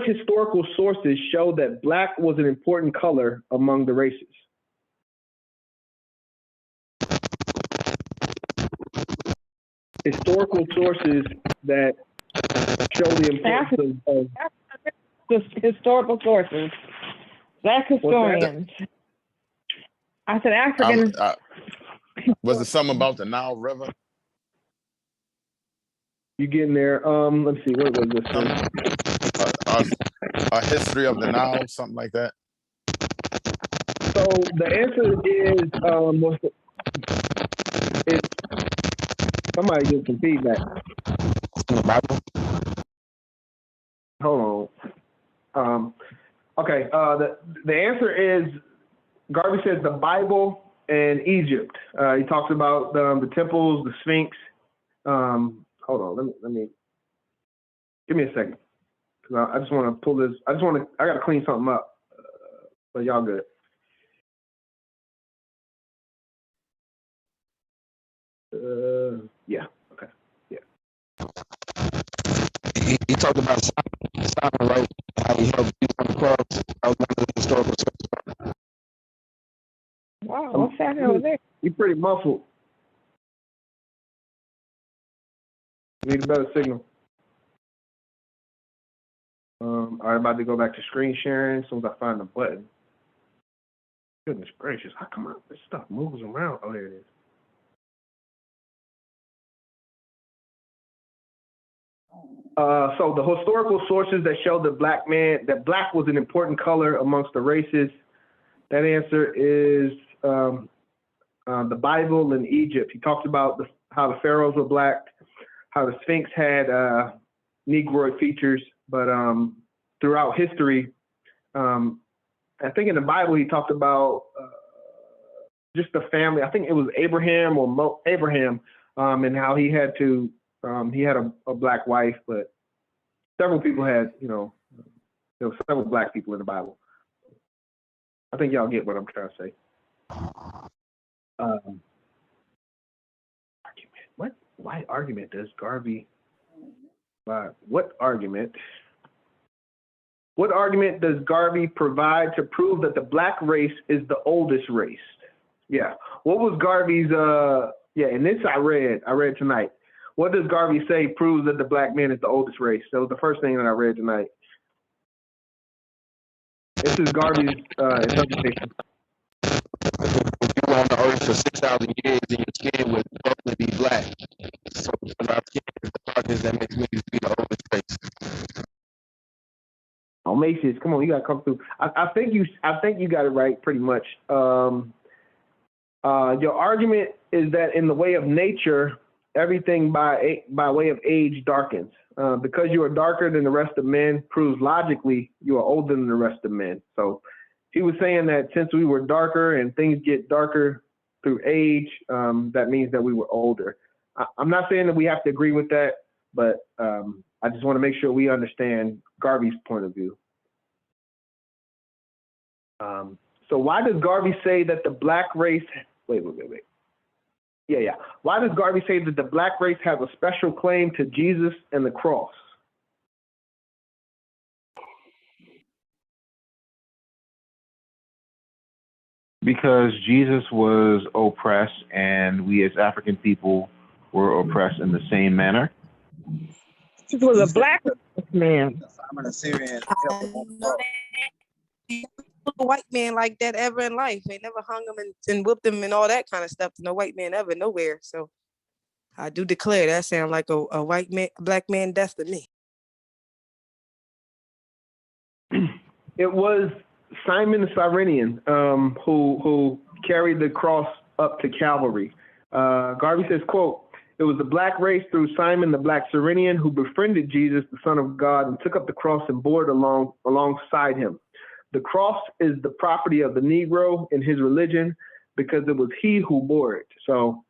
historical sources show that Black was an important color among the races? Historical sources that show the importance of historical sources. Black historians. I said African. Was it something about the Nile River? You getting there? Let's see. What was this? A history of the Nile, something like that. So the answer is somebody get some feedback. Hold on. Okay. The answer is, Garvey says the Bible and Egypt. He talks about the temples, the Sphinx. Hold on. Let me give me a second. I just want to pull this. I got to clean something up. But y'all good. Yeah. Okay. Yeah. He talked about Simon, right? How he helped you come across. That was one of the historical sources. Wow, what's happening over there? You're pretty muffled. Need a better signal. I'm about to go back to screen sharing as soon as I find the button. Goodness gracious, how come this stuff moves around? Oh, there it is. So the historical sources that show that Black was an important color amongst the races, that answer is the Bible and Egypt. He talks about how the pharaohs were Black, how the Sphinx had Negroid features, but throughout history, I think in the Bible he talked about just the family. I think it was Abraham or Abraham, and how he had to. He had a Black wife, but several people had, there were several Black people in the Bible. I think y'all get what I'm trying to say. Argument. Why argument does Garvey? What argument What argument does Garvey provide to prove that the black race is the oldest race? Yeah. What was Garvey's, and this I read tonight. What does Garvey say proves that the black man is the oldest race? That was the first thing that I read tonight. This is Garvey's interpretation. If you were on the earth for 6,000 years and your skin would probably be black. So our skin is the darkness that makes me be the oldest race. Oh, Macy's, come on, you gotta come through. I think you got it right pretty much. Your argument is that in the way of nature, everything by way of age darkens. Because you are darker than the rest of men proves logically you are older than the rest of men. So he was saying that since we were darker and things get darker through age, that means that we were older. I'm not saying that we have to agree with that, but I just want to make sure we understand Garvey's point of view. So why does Garvey say that the black race, wait. Yeah. Why does Garvey say that the black race has a special claim to Jesus and the cross? Because Jesus was oppressed and we as African people were oppressed in the same manner. This was a black man. A white man like that ever in life. They never hung him and whipped him and all that kind of stuff. No white man ever, nowhere. So I do declare that sound like a white man, black man death to me. It was Simon the Cyrenian who carried the cross up to Calvary. Garvey says, quote, "It was the black race through Simon the black Cyrenian who befriended Jesus, the Son of God, and took up the cross and bore it alongside him. The cross is the property of the Negro in his religion because it was he who bore it." So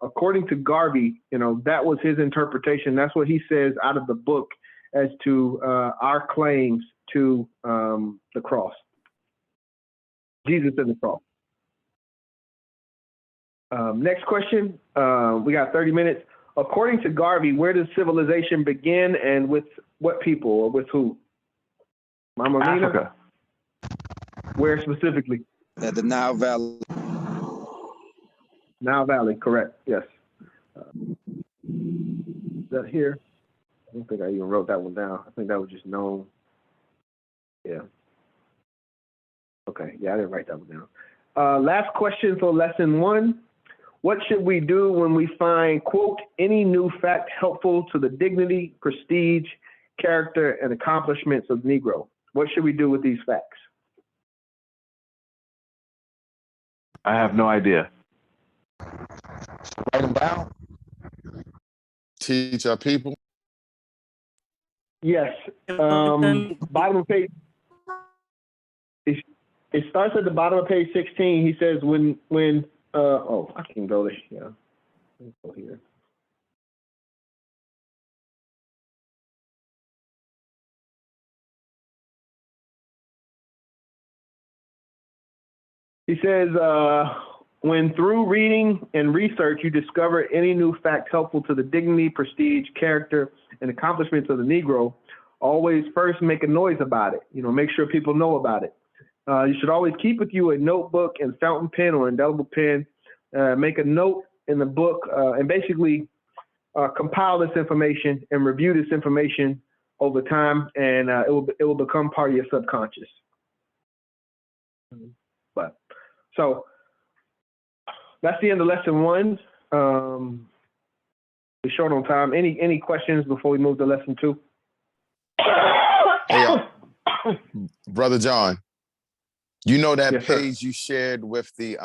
according to Garvey, that was his interpretation. That's what he says out of the book as to our claims to the cross. Jesus and the cross. Next question. We got 30 minutes. According to Garvey, where does civilization begin and with what people or with who? Mama Mina? Africa. Where specifically? At the Nile Valley. Nile Valley, correct. Yes. Is that here? I don't think I even wrote that one down. I think that was just known. Yeah. Okay. Yeah, I didn't write that one down. Last question for lesson 1. What should we do when we find, quote, any new fact helpful to the dignity, prestige, character, and accomplishments of Negro? What should we do with these facts? I have no idea. Write them down. Teach our people. Yes. Bottom of page. It starts at the bottom of page 16. He says when I can go there. Yeah. Let's go here. He says, when through reading and research, you discover any new fact helpful to the dignity, prestige, character, and accomplishments of the Negro, always first make a noise about it. Make sure people know about it. You should always keep with you a notebook and fountain pen or indelible pen. Make a note in the book and basically compile this information and review this information over time, and it will become part of your subconscious. So that's the end of lesson 1. We're short on time. Any questions before we move to lesson 2? Hey, Brother John, that Yes, page sir. you shared with the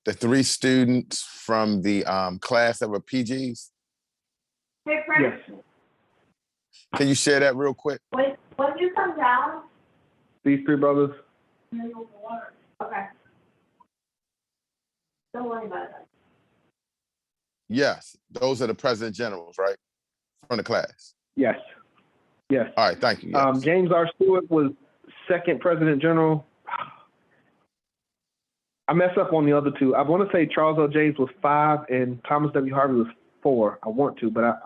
3 students from the class that were PGs? Yes. Can you share that real quick? When you come down, These 3 brothers? Okay. Don't worry about it. Yes, those are the president generals, right? From the class. Yes. Yes. All right, thank you. Yes. James R. Stewart was 2nd President General. I messed up on the other 2. I want to say Charles L. James was 5 and Thomas W. Harvey was 4. I want to, but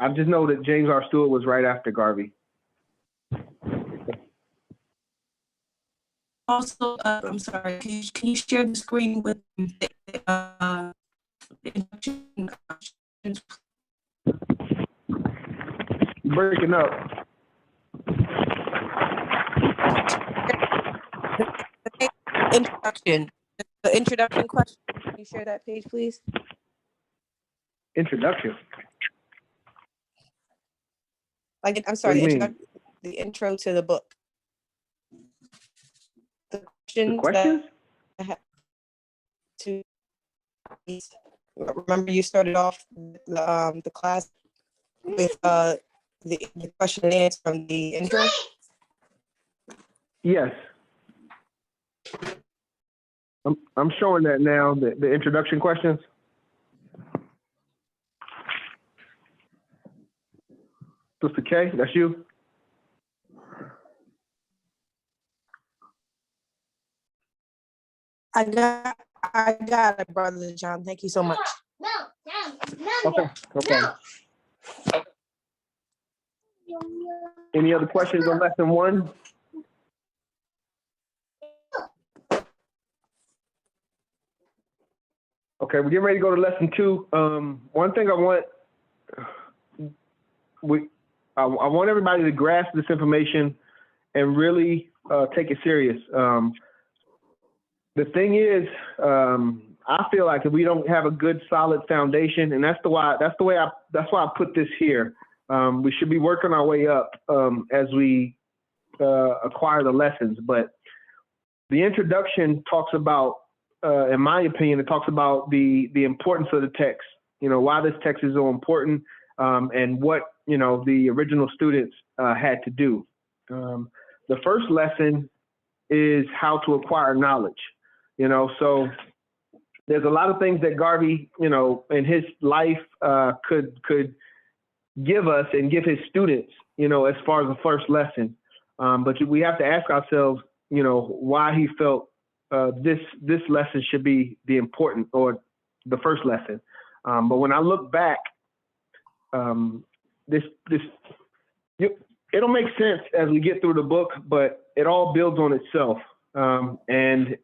I just know that James R. Stewart was right after Garvey. also, I'm sorry, can you share the screen with the introduction questions? Breaking up. The introduction question. Can you share that page, please? Introduction. Like, I'm sorry, What do you mean? the intro to the book. The questions, questions? that I have to remember, you started off the class with the question and answer from the intro. Yes. I'm showing that now, the introduction questions. Sister K, that's you? I got it, Brother John. Thank you so much. Okay. Any other questions on lesson 1? Okay, we're getting ready to go to lesson 2. One thing I want everybody to grasp this information and really take it serious. The thing is, I feel like if we don't have a good, solid foundation, and that's why I put this here. We should be working our way up as we acquire the lessons. But the introduction talks about, in my opinion, it talks about the importance of the text. Why this text is so important, and what the original students had to do. The first lesson is how to acquire knowledge. So there's a lot of things that Garvey, in his life could give us and give his students, as far as the first lesson. But we have to ask ourselves, why he felt this lesson should be the important or the first lesson. But when I look back, it'll make sense as we get through the book, but it all builds on itself. And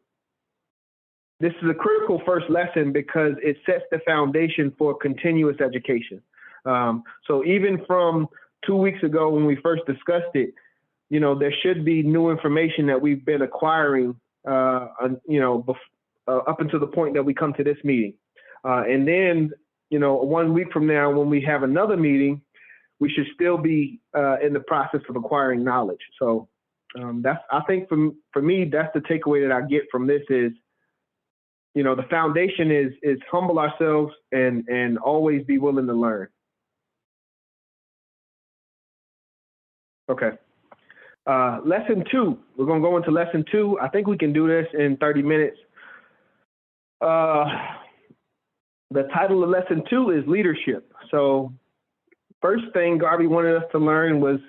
this is a critical first lesson because it sets the foundation for continuous education. So even from 2 weeks ago when we first discussed it, there should be new information that we've been acquiring, up until the point that we come to this meeting. And then, 1 week from now, when we have another meeting, we should still be in the process of acquiring knowledge. So I think for me, that's the takeaway that I get from this is, the foundation is humble ourselves and always be willing to learn. Okay. Lesson 2, we're going to go into lesson 2. I think we can do this in 30 minutes. The title of lesson 2 is leadership. So first thing Garvey wanted us to learn was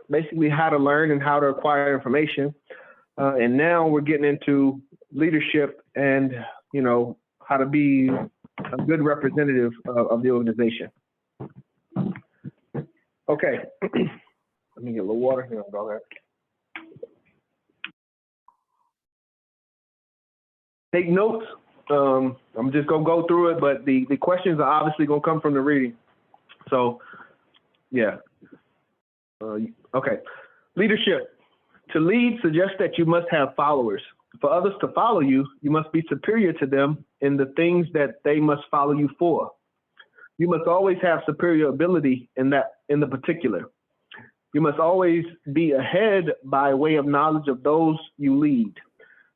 basically how to learn and how to acquire information. And now we're getting into leadership and, how to be a good representative of the organization. Okay. Let me get a little water here. I'll go there. Take notes. I'm just going to go through it, but the questions are obviously going to come from the reading. So, yeah. Okay. Leadership. To lead suggests that you must have followers. For others to follow you, you must be superior to them in the things that they must follow you for. You must always have superior ability in the particular. You must always be ahead by way of knowledge of those you lead.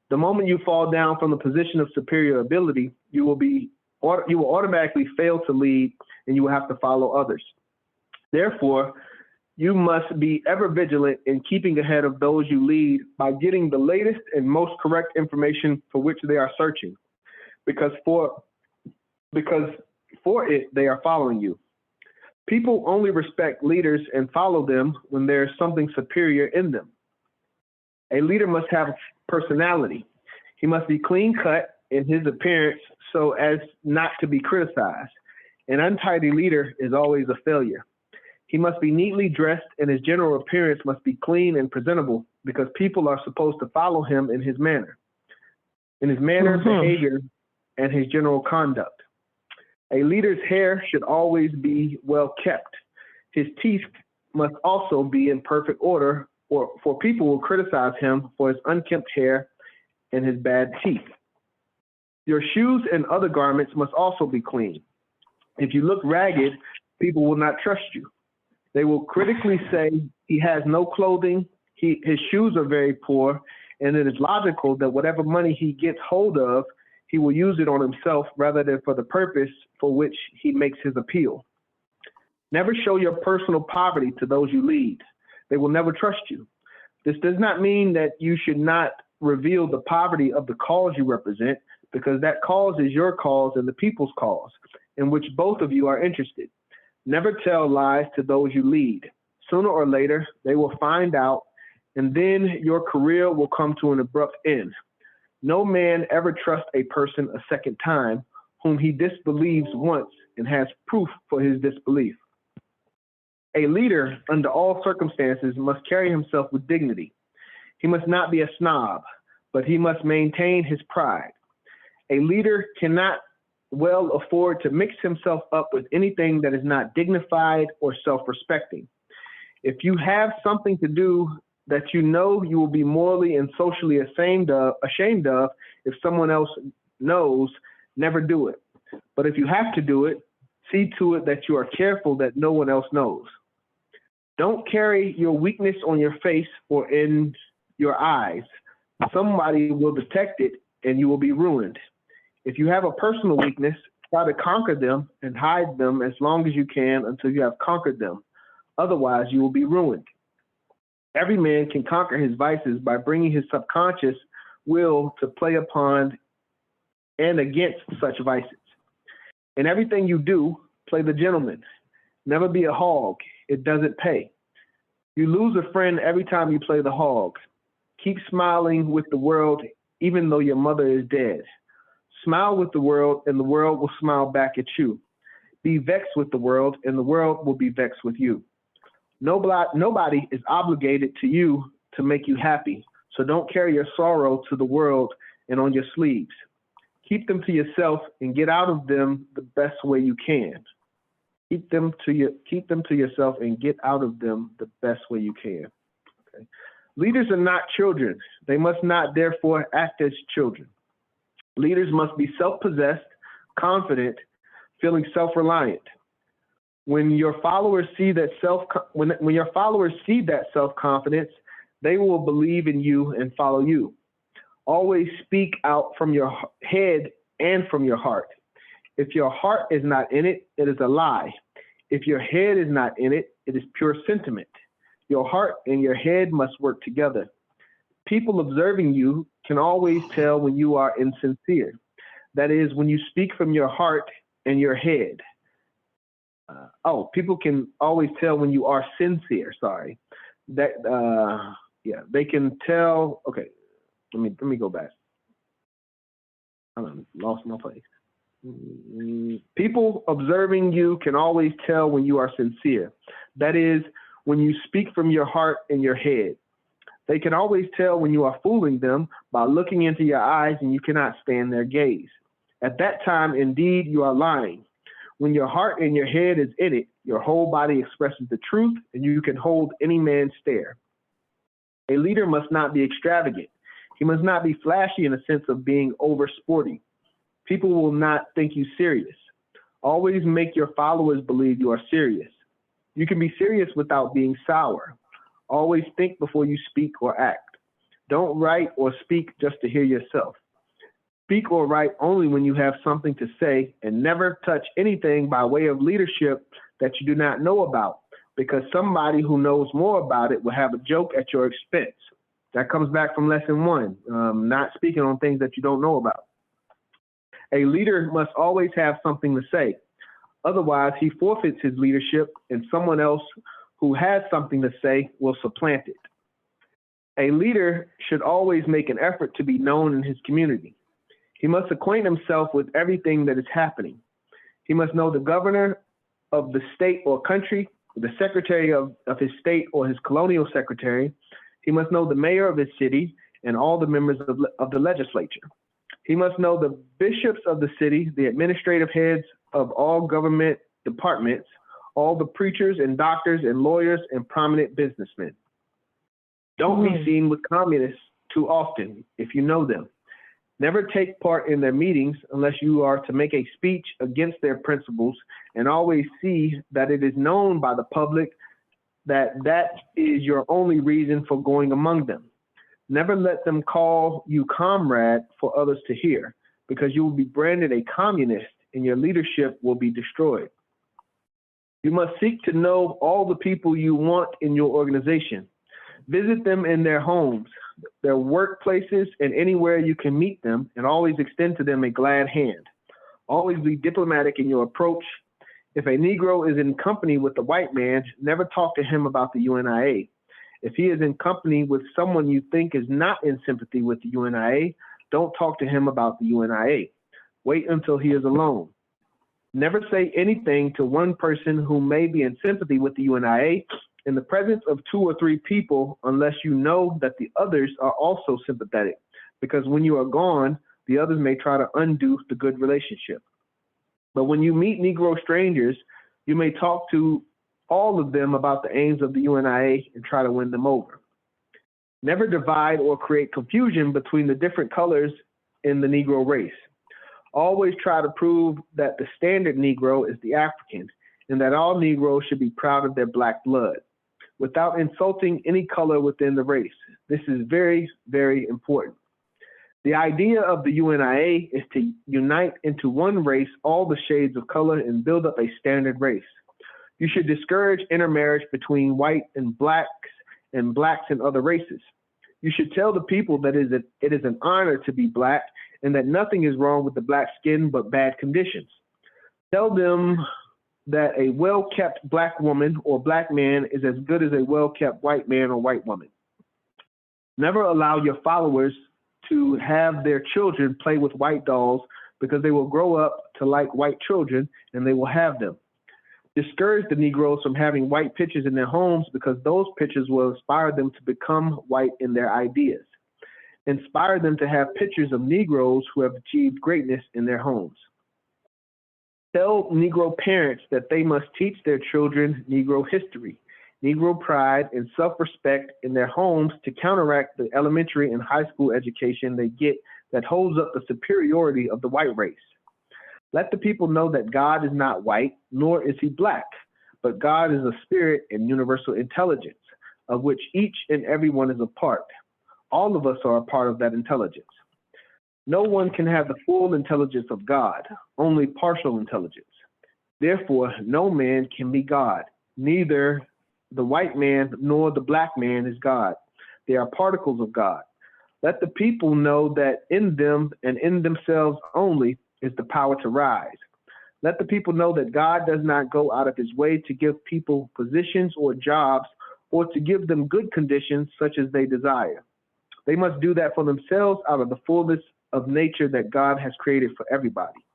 The moment you fall down from the position of superior ability, you will automatically fail to lead and you will have to follow others. Therefore, you must be ever vigilant in keeping ahead of those you lead by getting the latest and most correct information for which they are searching, because for it they are following you. People only respect leaders and follow them when there's something superior in them. A leader must have personality. He must be clean cut in his appearance so as not to be criticized. An untidy leader is always a failure. He must be neatly dressed, and his general appearance must be clean and presentable, because people are supposed to follow him in his manner, behavior, and his general conduct. A leader's hair should always be well kept. His teeth must also be in perfect order, for people will criticize him for his unkempt hair and his bad teeth. Your shoes and other garments must also be clean. If you look ragged, people will not trust you. They will critically say he has no clothing, his shoes are very poor, and it is logical that whatever money he gets hold of, he will use it on himself rather than for the purpose for which he makes his appeal. Never show your personal poverty to those you lead. They will never trust you. This does not mean that you should not reveal the poverty of the cause you represent, because that cause is your cause and the people's cause, in which both of you are interested. Never tell lies to those you lead. Sooner or later, they will find out, and then your career will come to an abrupt end. No man ever trusts a person a second time whom he disbelieves once and has proof for his disbelief. A leader, under all circumstances, must carry himself with dignity. He must not be a snob, but he must maintain his pride. A leader cannot well afford to mix himself up with anything that is not dignified or self-respecting. If you have something to do that you know you will be morally and socially ashamed of if someone else knows, never do it. But if you have to do it, see to it that you are careful that no one else knows. Don't carry your weakness on your face or in your eyes. Somebody will detect it and you will be ruined. If you have a personal weakness, try to conquer them and hide them as long as you can until you have conquered them. Otherwise, you will be ruined. Every man can conquer his vices by bringing his subconscious will to play upon and against such vices. In everything you do, play the gentleman. Never be a hog. It doesn't pay. You lose a friend every time you play the hog. Keep smiling with the world, even though your mother is dead. Smile with the world, and the world will smile back at you. Be vexed with the world, and the world will be vexed with you. Nobody is obligated to you to make you happy, so don't carry your sorrow to the world and on your sleeves. Keep them to yourself and get out of them the best way you can. Keep them to yourself and get out of them the best way you can. Okay. Leaders are not children. They must not therefore act as children. Leaders must be self-possessed, confident, feeling self-reliant. When your followers see that self-confidence, they will believe in you and follow you. Always speak out from your head and from your heart. If your heart is not in it, it is a lie. If your head is not in it, it is pure sentiment. Your heart and your head must work together. People observing you can always tell when you are insincere. That is, when you speak from your heart and your head. People can always tell when you are sincere. Sorry. They can tell. Okay, let me go back. I lost my place. People observing you can always tell when you are sincere. That is, when you speak from your heart and your head. They can always tell when you are fooling them by looking into your eyes and you cannot stand their gaze. At that time, indeed, you are lying. When your heart and your head is in it, your whole body expresses the truth and you can hold any man's stare. A leader must not be extravagant. He must not be flashy in a sense of being over sporty. People will not think you serious. Always make your followers believe you are serious. You can be serious without being sour. Always think before you speak or act. Don't write or speak just to hear yourself. Speak or write only when you have something to say, and never touch anything by way of leadership that you do not know about, because somebody who knows more about it will have a joke at your expense. That comes back from lesson 1, not speaking on things that you don't know about. A leader must always have something to say. Otherwise, he forfeits his leadership, and someone else who has something to say will supplant it. A leader should always make an effort to be known in his community. He must acquaint himself with everything that is happening. He must know the governor of the state or country, the secretary of his state or his colonial secretary. He must know the mayor of his city and all the members of the legislature. He must know the bishops of the city, the administrative heads of all government departments, all the preachers and doctors and lawyers and prominent businessmen. Don't be seen with communists too often if you know them. Never take part in their meetings unless you are to make a speech against their principles, and always see that it is known by the public that that is your only reason for going among them. Never let them call you comrade for others to hear, because you will be branded a communist and your leadership will be destroyed. You must seek to know all the people you want in your organization. Visit them in their homes, their workplaces, and anywhere you can meet them, and always extend to them a glad hand. Always be diplomatic in your approach. If a Negro is in company with a white man, never talk to him about the UNIA. If he is in company with someone you think is not in sympathy with the UNIA, don't talk to him about the UNIA. Wait until he is alone. Never say anything to one person who may be in sympathy with the UNIA in the presence of 2 or 3 people unless you know that the others are also sympathetic, because when you are gone, the others may try to undo the good relationship. But when you meet Negro strangers, you may talk to all of them about the aims of the UNIA and try to win them over. Never divide or create confusion between the different colors in the Negro race. Always try to prove that the standard Negro is the African, and that all Negroes should be proud of their black blood, without insulting any color within the race. This is very, very important. The idea of the UNIA is to unite into one race all the shades of color and build up a standard race. You should discourage intermarriage between white and blacks and other races. You should tell the people that it is an honor to be black and that nothing is wrong with the black skin but bad conditions. Tell them that a well-kept black woman or black man is as good as a well-kept white man or white woman. Never allow your followers to have their children play with white dolls, because they will grow up to like white children and they will have them. Discourage the Negroes from having white pictures in their homes, because those pictures will inspire them to become white in their ideas. Inspire them to have pictures of Negroes who have achieved greatness in their homes. Tell Negro parents that they must teach their children Negro history, Negro pride, and self-respect in their homes to counteract the elementary and high school education they get that holds up the superiority of the white race. Let the people know that God is not white, nor is he black, but God is a spirit and universal intelligence, of which each and every one is a part. All of us are a part of that intelligence. No one can have the full intelligence of God, only partial intelligence. Therefore, no man can be God. Neither the white man nor the black man is God. They are particles of God. Let the people know that in them and in themselves only is the power to rise. Let the people know that God does not go out of his way to give people positions or jobs, or to give them good conditions such as they desire. They must do that for themselves out of the fullness of nature that God has created for everybody.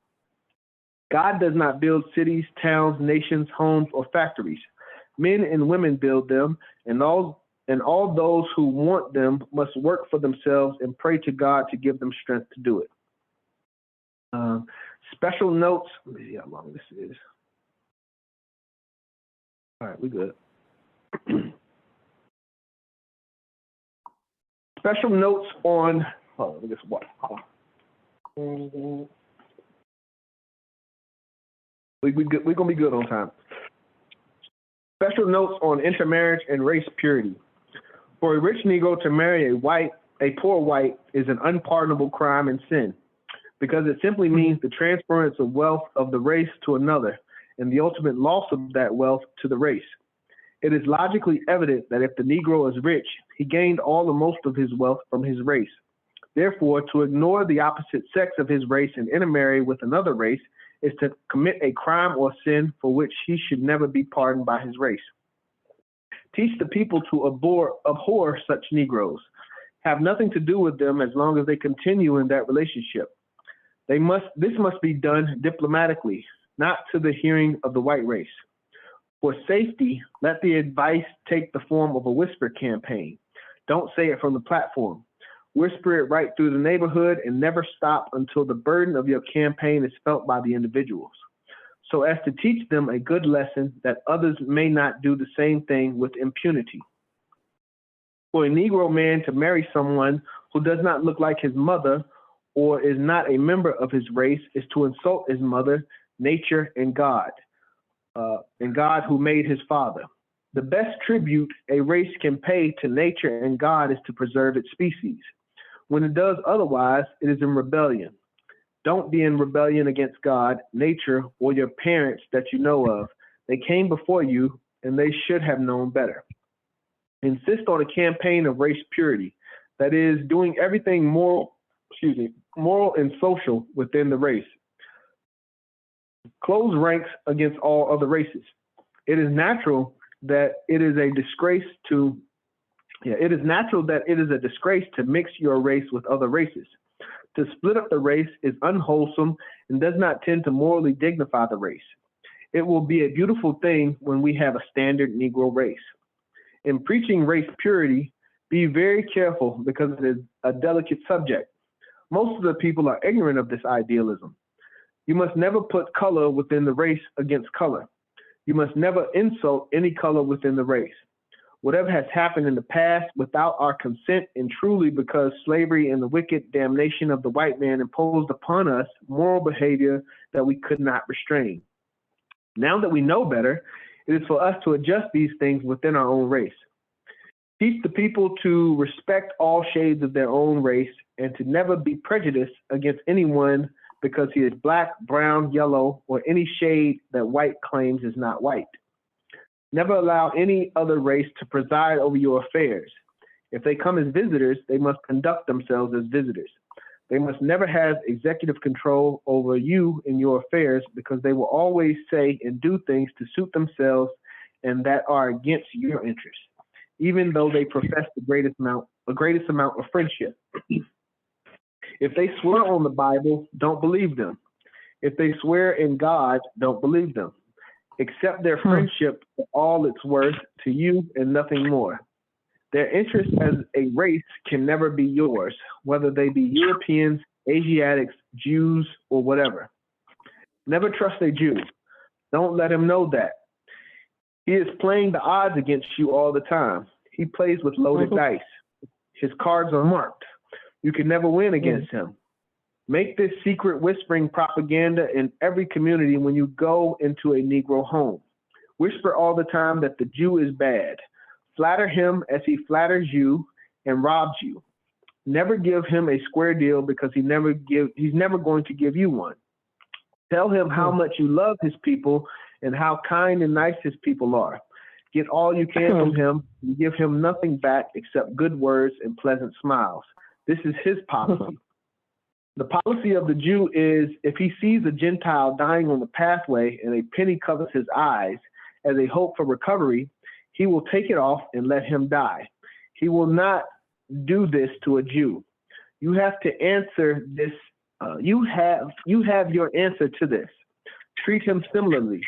God does not build cities, towns, nations, homes, or factories. Men and women build them, and all those who want them must work for themselves and pray to God to give them strength to do it. Special notes. Let me see how long this is. All right, we're good. Special notes on. Hold on, let me just watch. We're gonna be good on time. Special notes on intermarriage and race purity. For a rich Negro to marry a poor white is an unpardonable crime and sin, because it simply means the transference of wealth of the race to another, and the ultimate loss of that wealth to the race. It is logically evident that if the Negro is rich, he gained all or most of his wealth from his race. Therefore, to ignore the opposite sex of his race and intermarry with another race is to commit a crime or sin for which he should never be pardoned by his race. Teach the people to abhor such Negroes. Have nothing to do with them as long as they continue in that relationship. This must be done diplomatically, not to the hearing of the white race. For safety, let the advice take the form of a whisper campaign. Don't say it from the platform. Whisper it right through the neighborhood and never stop until the burden of your campaign is felt by the individuals, so as to teach them a good lesson that others may not do the same thing with impunity. For a Negro man to marry someone who does not look like his mother or is not a member of his race is to insult his mother, nature, and God who made his father. The best tribute a race can pay to nature and God is to preserve its species. When it does otherwise, it is in rebellion. Don't be in rebellion against God, nature, or your parents that you know of. They came before you, and they should have known better. Insist on a campaign of race purity, that is, doing everything moral and social within the race. Close ranks against all other races. It is natural that it is a disgrace to mix your race with other races. To split up the race is unwholesome and does not tend to morally dignify the race. It will be a beautiful thing when we have a standard Negro race. In preaching race purity, be very careful because it is a delicate subject. Most of the people are ignorant of this idealism. You must never put color within the race against color. You must never insult any color within the race. Whatever has happened in the past without our consent and truly because slavery and the wicked damnation of the white man imposed upon us moral behavior that we could not restrain. Now that we know better, it is for us to adjust these things within our own race. Teach the people to respect all shades of their own race and to never be prejudiced against anyone because he is black, brown, yellow, or any shade that white claims is not white. Never allow any other race to preside over your affairs. If they come as visitors, they must conduct themselves as visitors. They must never have executive control over you and your affairs because they will always say and do things to suit themselves and that are against your interests, even though they profess the greatest amount of friendship. If they swear on the Bible, don't believe them. If they swear in God, don't believe them. Accept their friendship for all it's worth to you and nothing more. Their interest as a race can never be yours, whether they be Europeans, Asiatics, Jews, or whatever. Never trust a Jew. Don't let him know that. He is playing the odds against you all the time. He plays with loaded dice. His cards are marked. You can never win against him. Make this secret whispering propaganda in every community when you go into a Negro home. Whisper all the time that the Jew is bad. Flatter him as he flatters you and robs you. Never give him a square deal because he's never going to give you one. Tell him how much you love his people and how kind and nice his people are. Get all you can from him and give him nothing back except good words and pleasant smiles. This is his policy. The policy of the Jew is if he sees a Gentile dying on the pathway and a penny covers his eyes as a hope for recovery, he will take it off and let him die. He will not do this to a Jew. You have to answer this. You have your answer to this. Treat him similarly.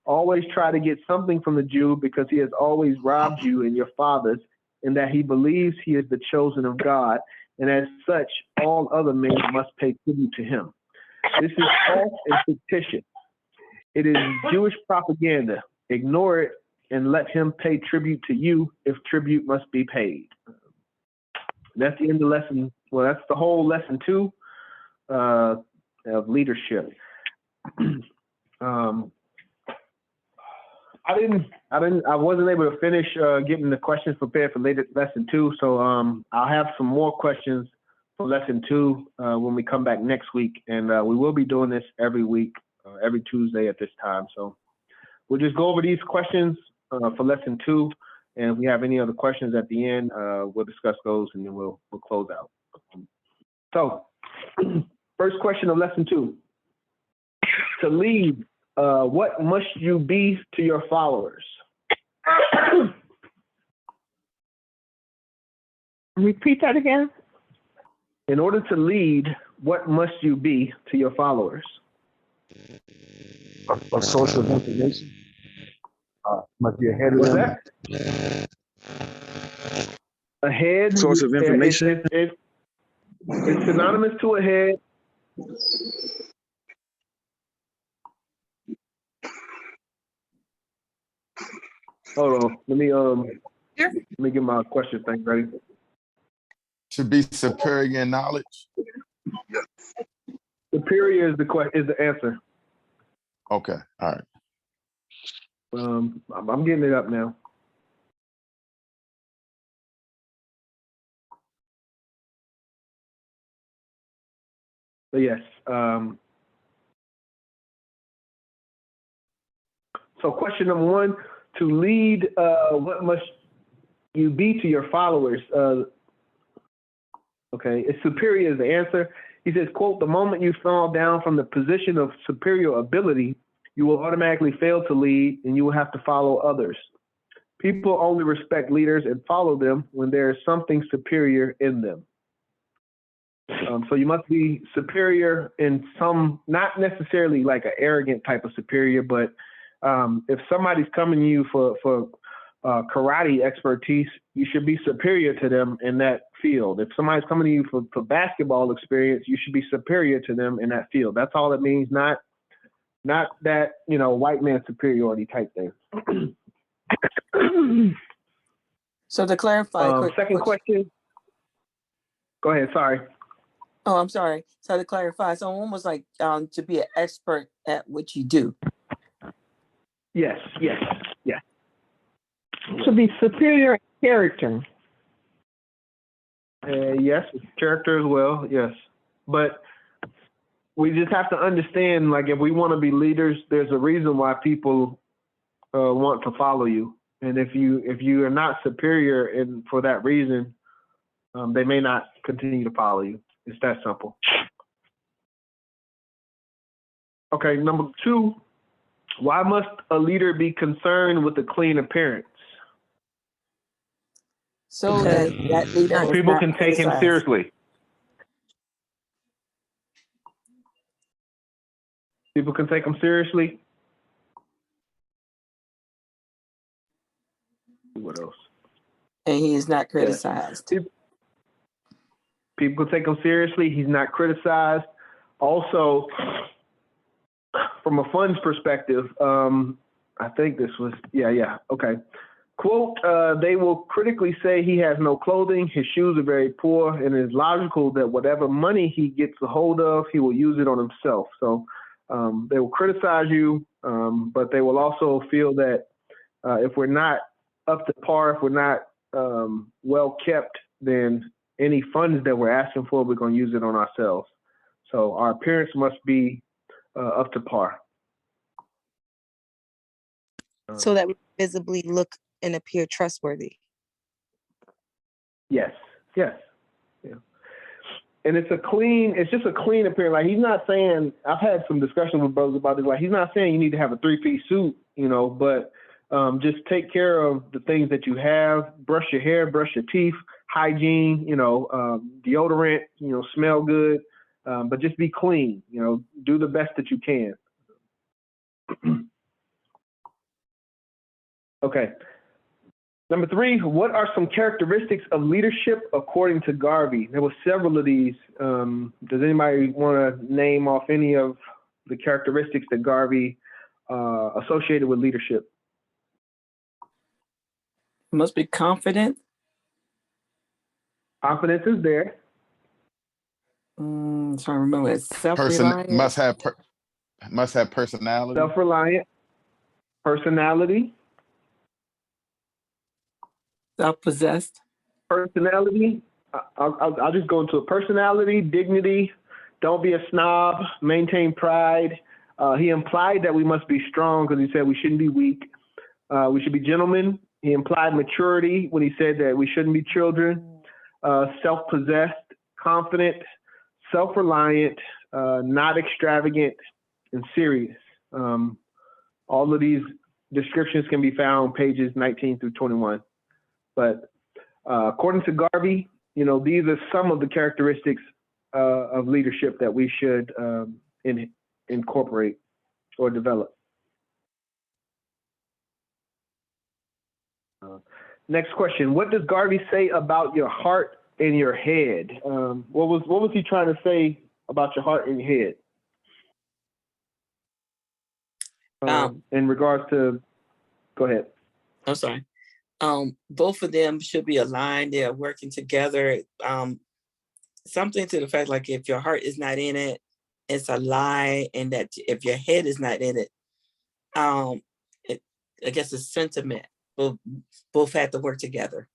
Always try to get something from the Jew because he has always robbed you and your fathers, and that he believes he is the chosen of God, and as such, all other men must pay tribute to him. This is false and fictitious. It is Jewish propaganda. Ignore it and let him pay tribute to you if tribute must be paid. That's the end of lesson. Well, that's the whole lesson 2 of leadership. I wasn't able to finish getting the questions prepared for lesson 2, so I'll have some more questions for lesson 2 when we come back next week, and we will be doing this every week, every Tuesday at this time. So we'll just go over these questions for lesson 2, and if we have any other questions at the end, we'll discuss those, and then we'll close out. So, first question of lesson 2: to lead, what must you be to your followers? Repeat that again. In order to lead, what must you be to your followers? A source of information. Must be ahead of What's them. that? Ahead. Source of information. It's synonymous to ahead. Hold on. Let me get my question thing ready. To be superior in knowledge. Superior is the answer. Okay. All right. I'm getting it up now. But yes. So question number one, to lead, what must you be to your followers? Okay, it's superior is the answer. He says, quote, the moment you fall down from the position of superior ability, you will automatically fail to lead and you will have to follow others. People only respect leaders and follow them when there is something superior in them. So you must be superior in some, not necessarily like an arrogant type of superior, but if somebody's coming to you for karate expertise, you should be superior to them in that field. If somebody's coming to you for basketball experience, you should be superior to them in that field. That's all it means, not that, white man superiority type thing. So to clarify, second question. Go ahead, sorry. Oh, I'm sorry. So to clarify, so almost like to be an expert at what you do. Yes. To be superior in character. Yes, character as well, yes. But we just have to understand, like, if we want to be leaders, there's a reason why people want to follow you. And if you are not superior and for that reason, they may not continue to follow you. It's that simple. Okay, number two, why must a leader be concerned with a clean appearance? So that leader so people can take him seriously. People can take him seriously. What else? And he is not criticized. Yeah. People can take him seriously. He's not criticized. Also, from a funds perspective, I think this was, okay. Quote, they will critically say he has no clothing, his shoes are very poor, and it is logical that whatever money he gets a hold of, he will use it on himself. So they will criticize you, but they will also feel that if we're not up to par, if we're not well kept, then any funds that we're asking for, we're going to use it on ourselves. So our appearance must be up to par. So that we visibly look and appear trustworthy. Yes. Yeah. And it's just a clean appearance. Like, he's not saying, I've had some discussions with brothers about this, like, he's not saying you need to have a 3-piece suit, but just take care of the things that you have, brush your hair, brush your teeth, hygiene, deodorant, smell good, but just be clean, do the best that you can. Okay. Number 3, what are some characteristics of leadership according to Garvey? There were several of these. Does anybody want to name off any of the characteristics that Garvey associated with leadership? Must be confident. Confidence is there. So I remember it's self-reliant. Must have personality. Self-reliant. Personality. Self-possessed. Personality. I'll just go into a personality, dignity. Don't be a snob. Maintain pride. He implied that we must be strong because he said we shouldn't be weak. We should be gentlemen. He implied maturity when he said that we shouldn't be children. Self-possessed, confident, self-reliant, not extravagant, and serious. All of these descriptions can be found on pages 19 through 21. But according to Garvey, these are some of the characteristics of leadership that we should incorporate or develop. Next question. What does Garvey say about your heart and your head? What was he trying to say about your heart and your head? In regards to, go ahead. I'm sorry. Both of them should be aligned. They're working together. Something to the fact, like, if your heart is not in it, it's a lie, and that if your head is not in it, I guess it's sentiment. Both have to work together.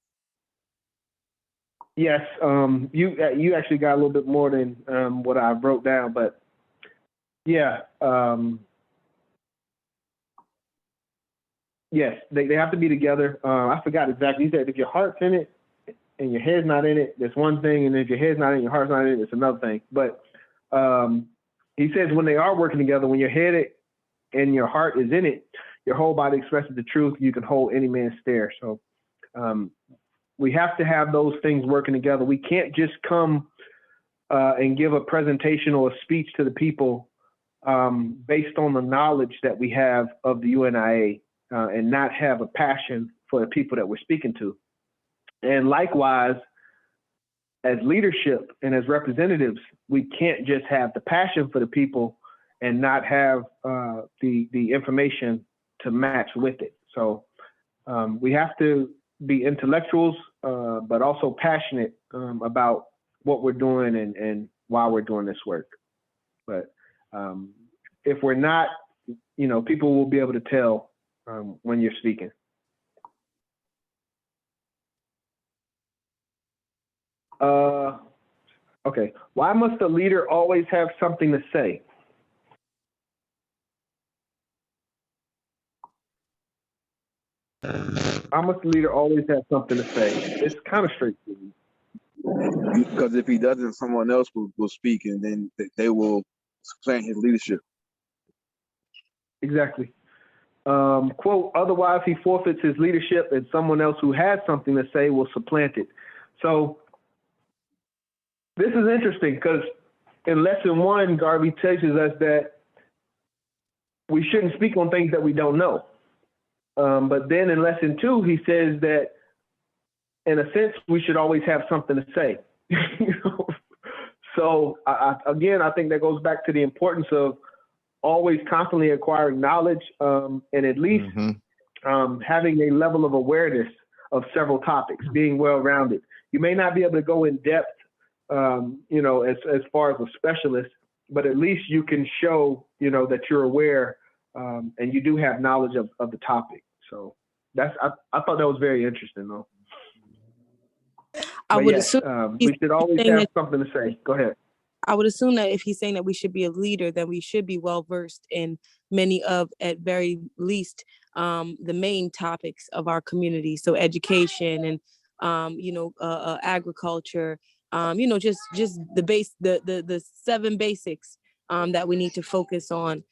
Yes, you actually got a little bit more than what I wrote down, but yeah, yes, they have to be together. I forgot exactly. He said if your heart's in it and your head's not in it, that's one thing, and if your head's not in it, your heart's not in it, it's another thing. But he says when they are working together, when your head and your heart is in it, your whole body expresses the truth. You can hold any man's stare. So we have to have those things working together. We can't just come and give a presentation or a speech to the people based on the knowledge that we have of the UNIA and not have a passion for the people that we're speaking to. And likewise, as leadership and as representatives, we can't just have the passion for the people and not have the information to match with it. So we have to be intellectuals, but also passionate about what we're doing and why we're doing this work. But if we're not, people will be able to tell when you're speaking. Okay. Why must the leader always have something to say? Why must the leader always have something to say? It's kind of straightforward. Because if he doesn't, someone else will speak, and then they will supplant his leadership. Exactly. Quote, otherwise he forfeits his leadership and someone else who has something to say will supplant it. So this is interesting because in lesson 1, Garvey teaches us that we shouldn't speak on things that we don't know. But then in lesson 2, he says that in a sense, we should always have something to say. So again, I think that goes back to the importance of always constantly acquiring knowledge and at least having a level of awareness of several topics, being well-rounded. You may not be able to go in depth, as far as a specialist, but at least you can show, that you're aware and you do have knowledge of the topic. So I thought that was very interesting, though. I would assume we should always have something to say. Go ahead. I would assume that if he's saying that we should be a leader, then we should be well versed in many of, at very least, the main topics of our community. So education and agriculture, just the 7 basics that we need to focus on.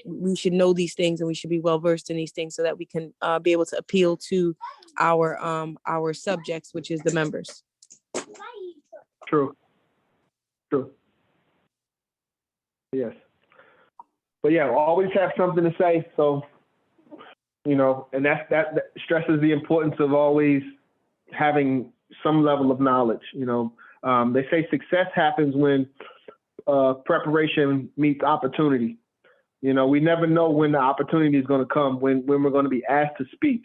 We should know these things and we should be well versed in these things so that we can be able to appeal to our subjects, which is the members. True. Yes. But yeah, always have something to say. So, and that stresses the importance of always having some level of knowledge. They say success happens when preparation meets opportunity. We never know when the opportunity is going to come, when we're going to be asked to speak.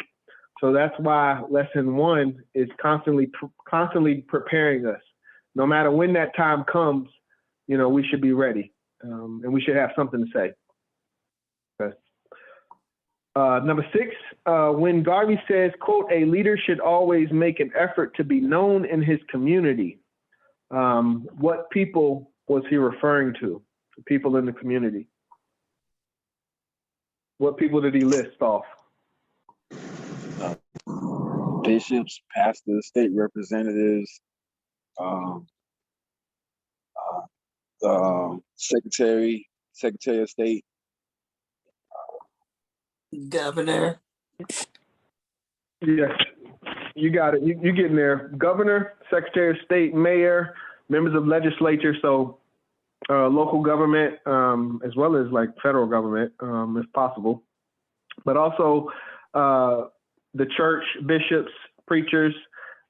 So that's why lesson 1 is constantly preparing us. No matter when that time comes, we should be ready, and we should have something to say. Okay. Number 6, when Garvey says, quote, a leader should always make an effort to be known in his community. What people was he referring to? The people in the community. What people did he list off? Bishops, pastors, state representatives, Secretary of State, Governor. Yes, you got it. You getting there. Governor, Secretary of State, mayor, members of legislature, so local government, as well as like federal government, if possible, but also the church, bishops, preachers,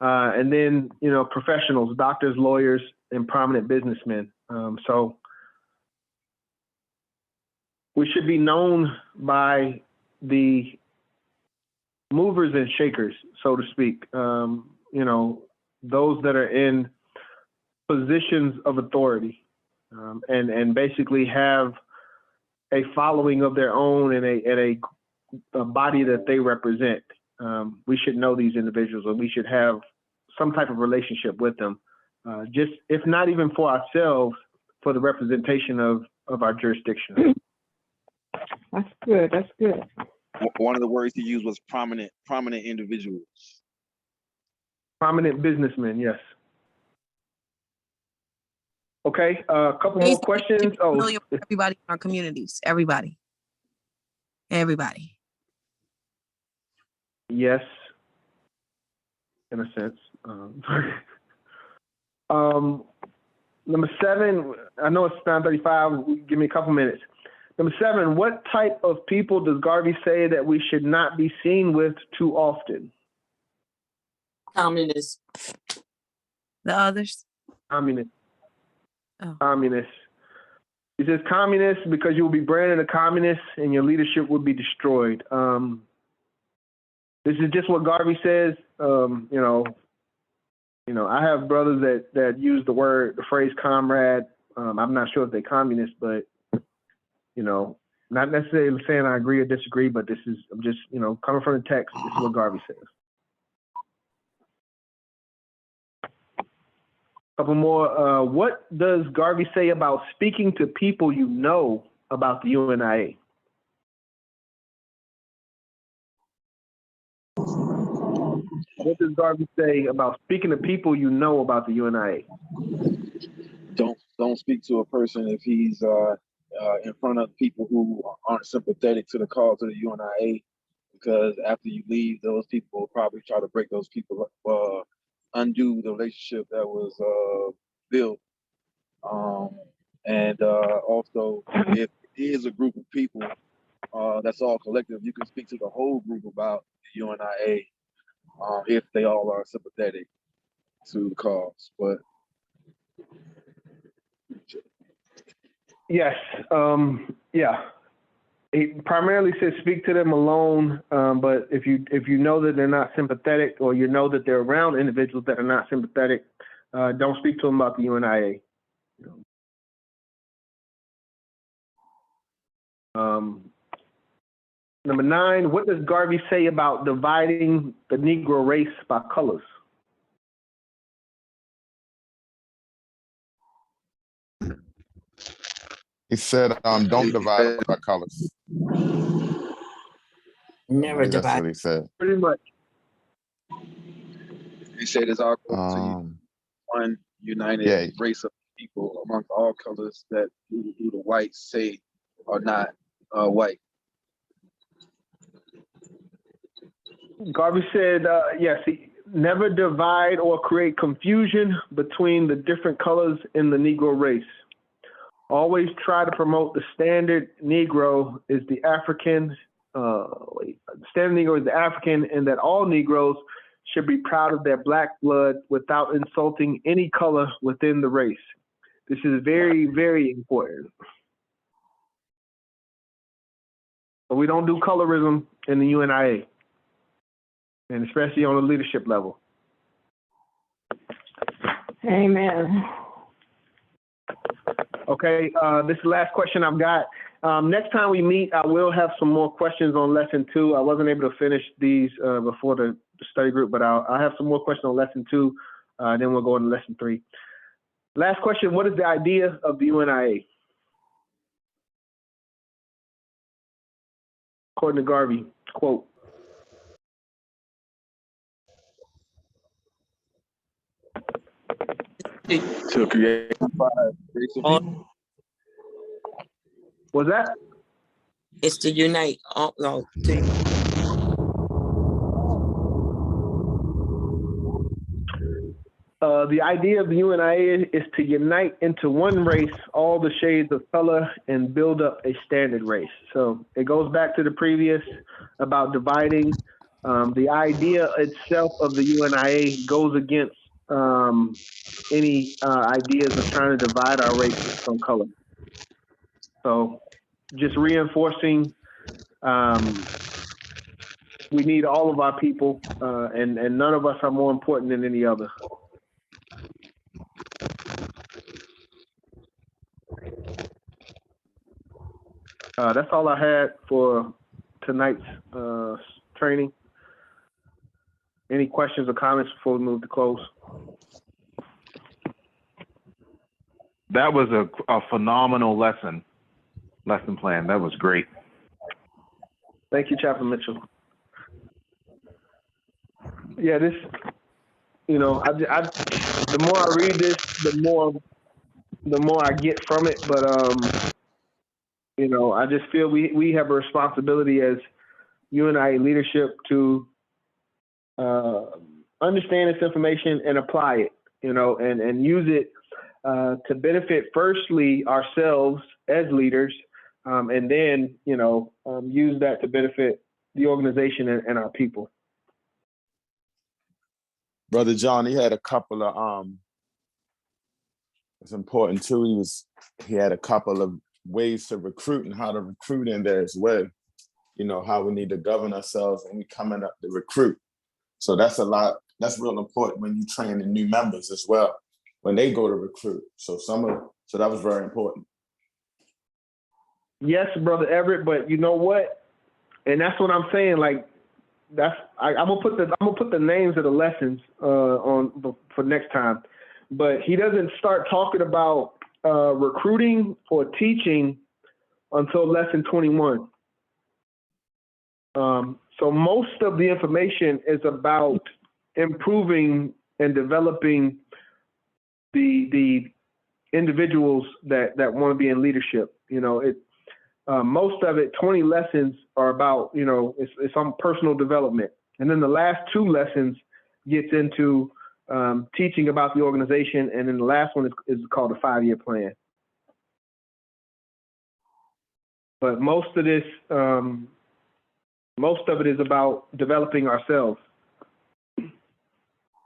and then, you know, professionals, doctors, lawyers, and prominent businessmen. So we should be known by the movers and shakers, so to speak. You know, those that are in positions of authority, and basically have a following of their own and a body that they represent. We should know these individuals, and we should have some type of relationship with them, just if not even for ourselves, for the representation of our jurisdiction. That's good. That's good. One of the words he used was prominent individuals. Prominent businessmen, yes. Okay, a couple more questions. Familiar with everybody in our communities. Everybody. Yes, in a sense. Number 7, I know it's 9:35. Give me a couple minutes. Number 7, what type of people does Garvey say that we should not be seen with too often? Communists. The others? Communists. Oh. Communists. He says communists because you will be branded a communist and your leadership will be destroyed. This is just what Garvey says. You know, I have brothers that use the phrase comrade. I'm not sure if they're communists, but, you know, not necessarily saying I agree or disagree, but I'm just, you know, coming from the text, this is what Garvey says. Couple more. What does Garvey say about speaking to people you know about the UNIA? What does Garvey say about speaking to people you know about the UNIA? Don't speak to a person if he's in front of people who aren't sympathetic to the cause of the UNIA, because after you leave, those people will probably try to break those people up, undo the relationship that was built. And also, if it is a group of people that's all collective, you can speak to the whole group about the UNIA if they all are sympathetic to the cause. But yes, yeah. He primarily says speak to them alone, but if you know that they're not sympathetic, or you know that they're around individuals that are not sympathetic, don't speak to them about the UNIA. Number 9, what does Garvey say about dividing the Negro race by colors? He said, don't divide by colors. Never That's divide. what he said. Pretty much. he said it's our goal to one united race of people amongst all colors, that who the whites say are not white. Garvey said, yes, never divide or create confusion between the different colors in the Negro race. Always try to promote the standard Negro is the African, standard Negro is the African, and that all Negroes should be proud of their black blood without insulting any color within the race. This is very, very important. But we don't do colorism in the UNIA, and especially on the leadership level. Amen. Okay, this is the last question I've got. Next time we meet, I will have some more questions on lesson 2. I wasn't able to finish these before the study group, but I'll have some more questions on lesson 2. Then we'll go into lesson 3. Last question, what is the idea of the UNIA? According to Garvey, quote, to create race of people. Was that? It's to unite all. No, the idea of the UNIA is to unite into one race all the shades of color and build up a standard race. So it goes back to the previous about dividing The idea itself of the UNIA goes against any ideas of trying to divide our race based on color. So just reinforcing we need all of our people, and none of us are more important than any other. That's all I had for tonight's training. Any questions or comments before we move to close? That was a phenomenal lesson plan. That was great. Thank you, Chaplain Mitchell. Yeah, this, you know, the more I read this, the more I get from it. But you know, I just feel we have a responsibility as UNIA leadership to understand this information and apply it, you know, and use it to benefit firstly ourselves as leaders, and then, you know, use that to benefit the organization and our people. Brother John, he had a couple of it's important too. He had a couple of ways to recruit and how to recruit in there as well. You know, how we need to govern ourselves when we coming up to recruit. So that's that's real important when you train the new members as well, when they go to recruit. So that was very important. Yes, Brother Everett, but you know what? And that's what I'm saying. Like, I'm gonna put the names of the lessons on for next time. But he doesn't start talking about recruiting or teaching until lesson 21. So most of the information is about improving and developing the individuals that want to be in leadership. You know, most of it, 20 lessons are about, you know, it's on personal development. And then the last 2 lessons gets into teaching about the organization. And then the last one is called a 5-year plan. But most of it is about developing ourselves.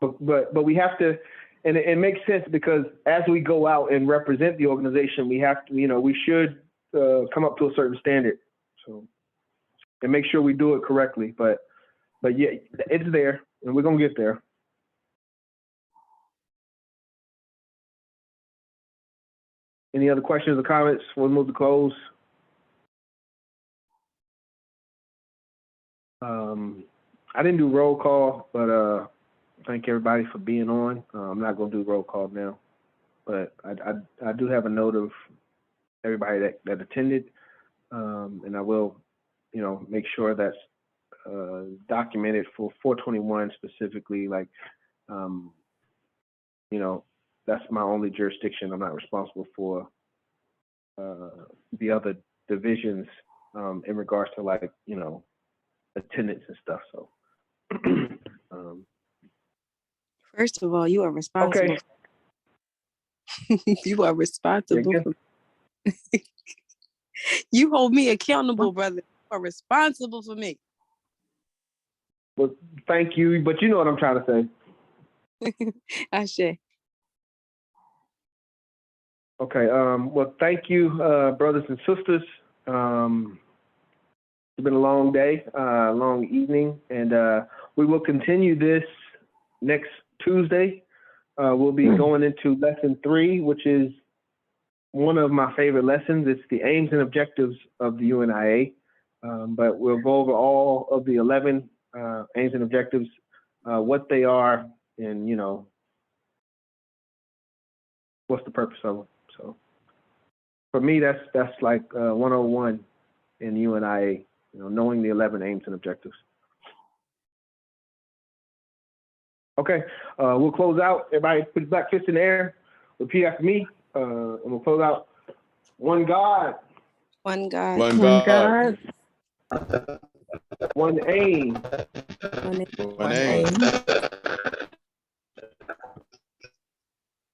But we have to, and it makes sense because as we go out and represent the organization, we have to, you know, we should come up to a certain standard. So, and make sure we do it correctly. But yeah, it's there, and we're gonna get there. Any other questions or comments before we move to close? I didn't do roll call, but thank everybody for being on. I'm not going to do roll call now, but I do have a note of everybody that attended, and I will, you know, make sure that's documented for 421 specifically. Like, you know, that's my only jurisdiction. I'm not responsible for the other divisions in regards to, like, you know, attendance and stuff. So First of all, you are responsible. Okay. You are responsible. You hold me accountable, brother. You are responsible for me. Well, thank you, but you know what I'm trying to say. Ashe. Okay. Well, thank you, brothers and sisters. It's been a long day, long evening, and we will continue this next Tuesday. We'll be going into lesson 3, which is one of my favorite lessons. It's the aims and objectives of the UNIA, but we'll go over all of the 11 aims and objectives, what they are, and, you know, what's the purpose of them. So for me, that's like 101 in UNIA, you know, knowing the 11 aims and objectives. Okay, we'll close out. Everybody put your black fist in the air. Repeat after me, and we'll close out. One God. One God. One God. One aim. One aim.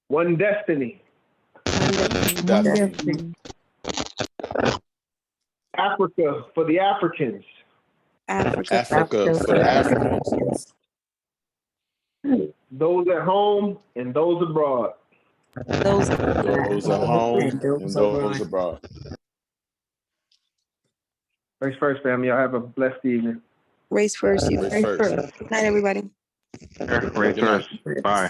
One destiny. Africa for the Africans. Africa. Africa for the Africans. Those at home and those abroad. Those Those at home And and those abroad. Race first, family. Y'all have a blessed evening. race first, you. Race first. Night, everybody. Race Good night. first. Bye.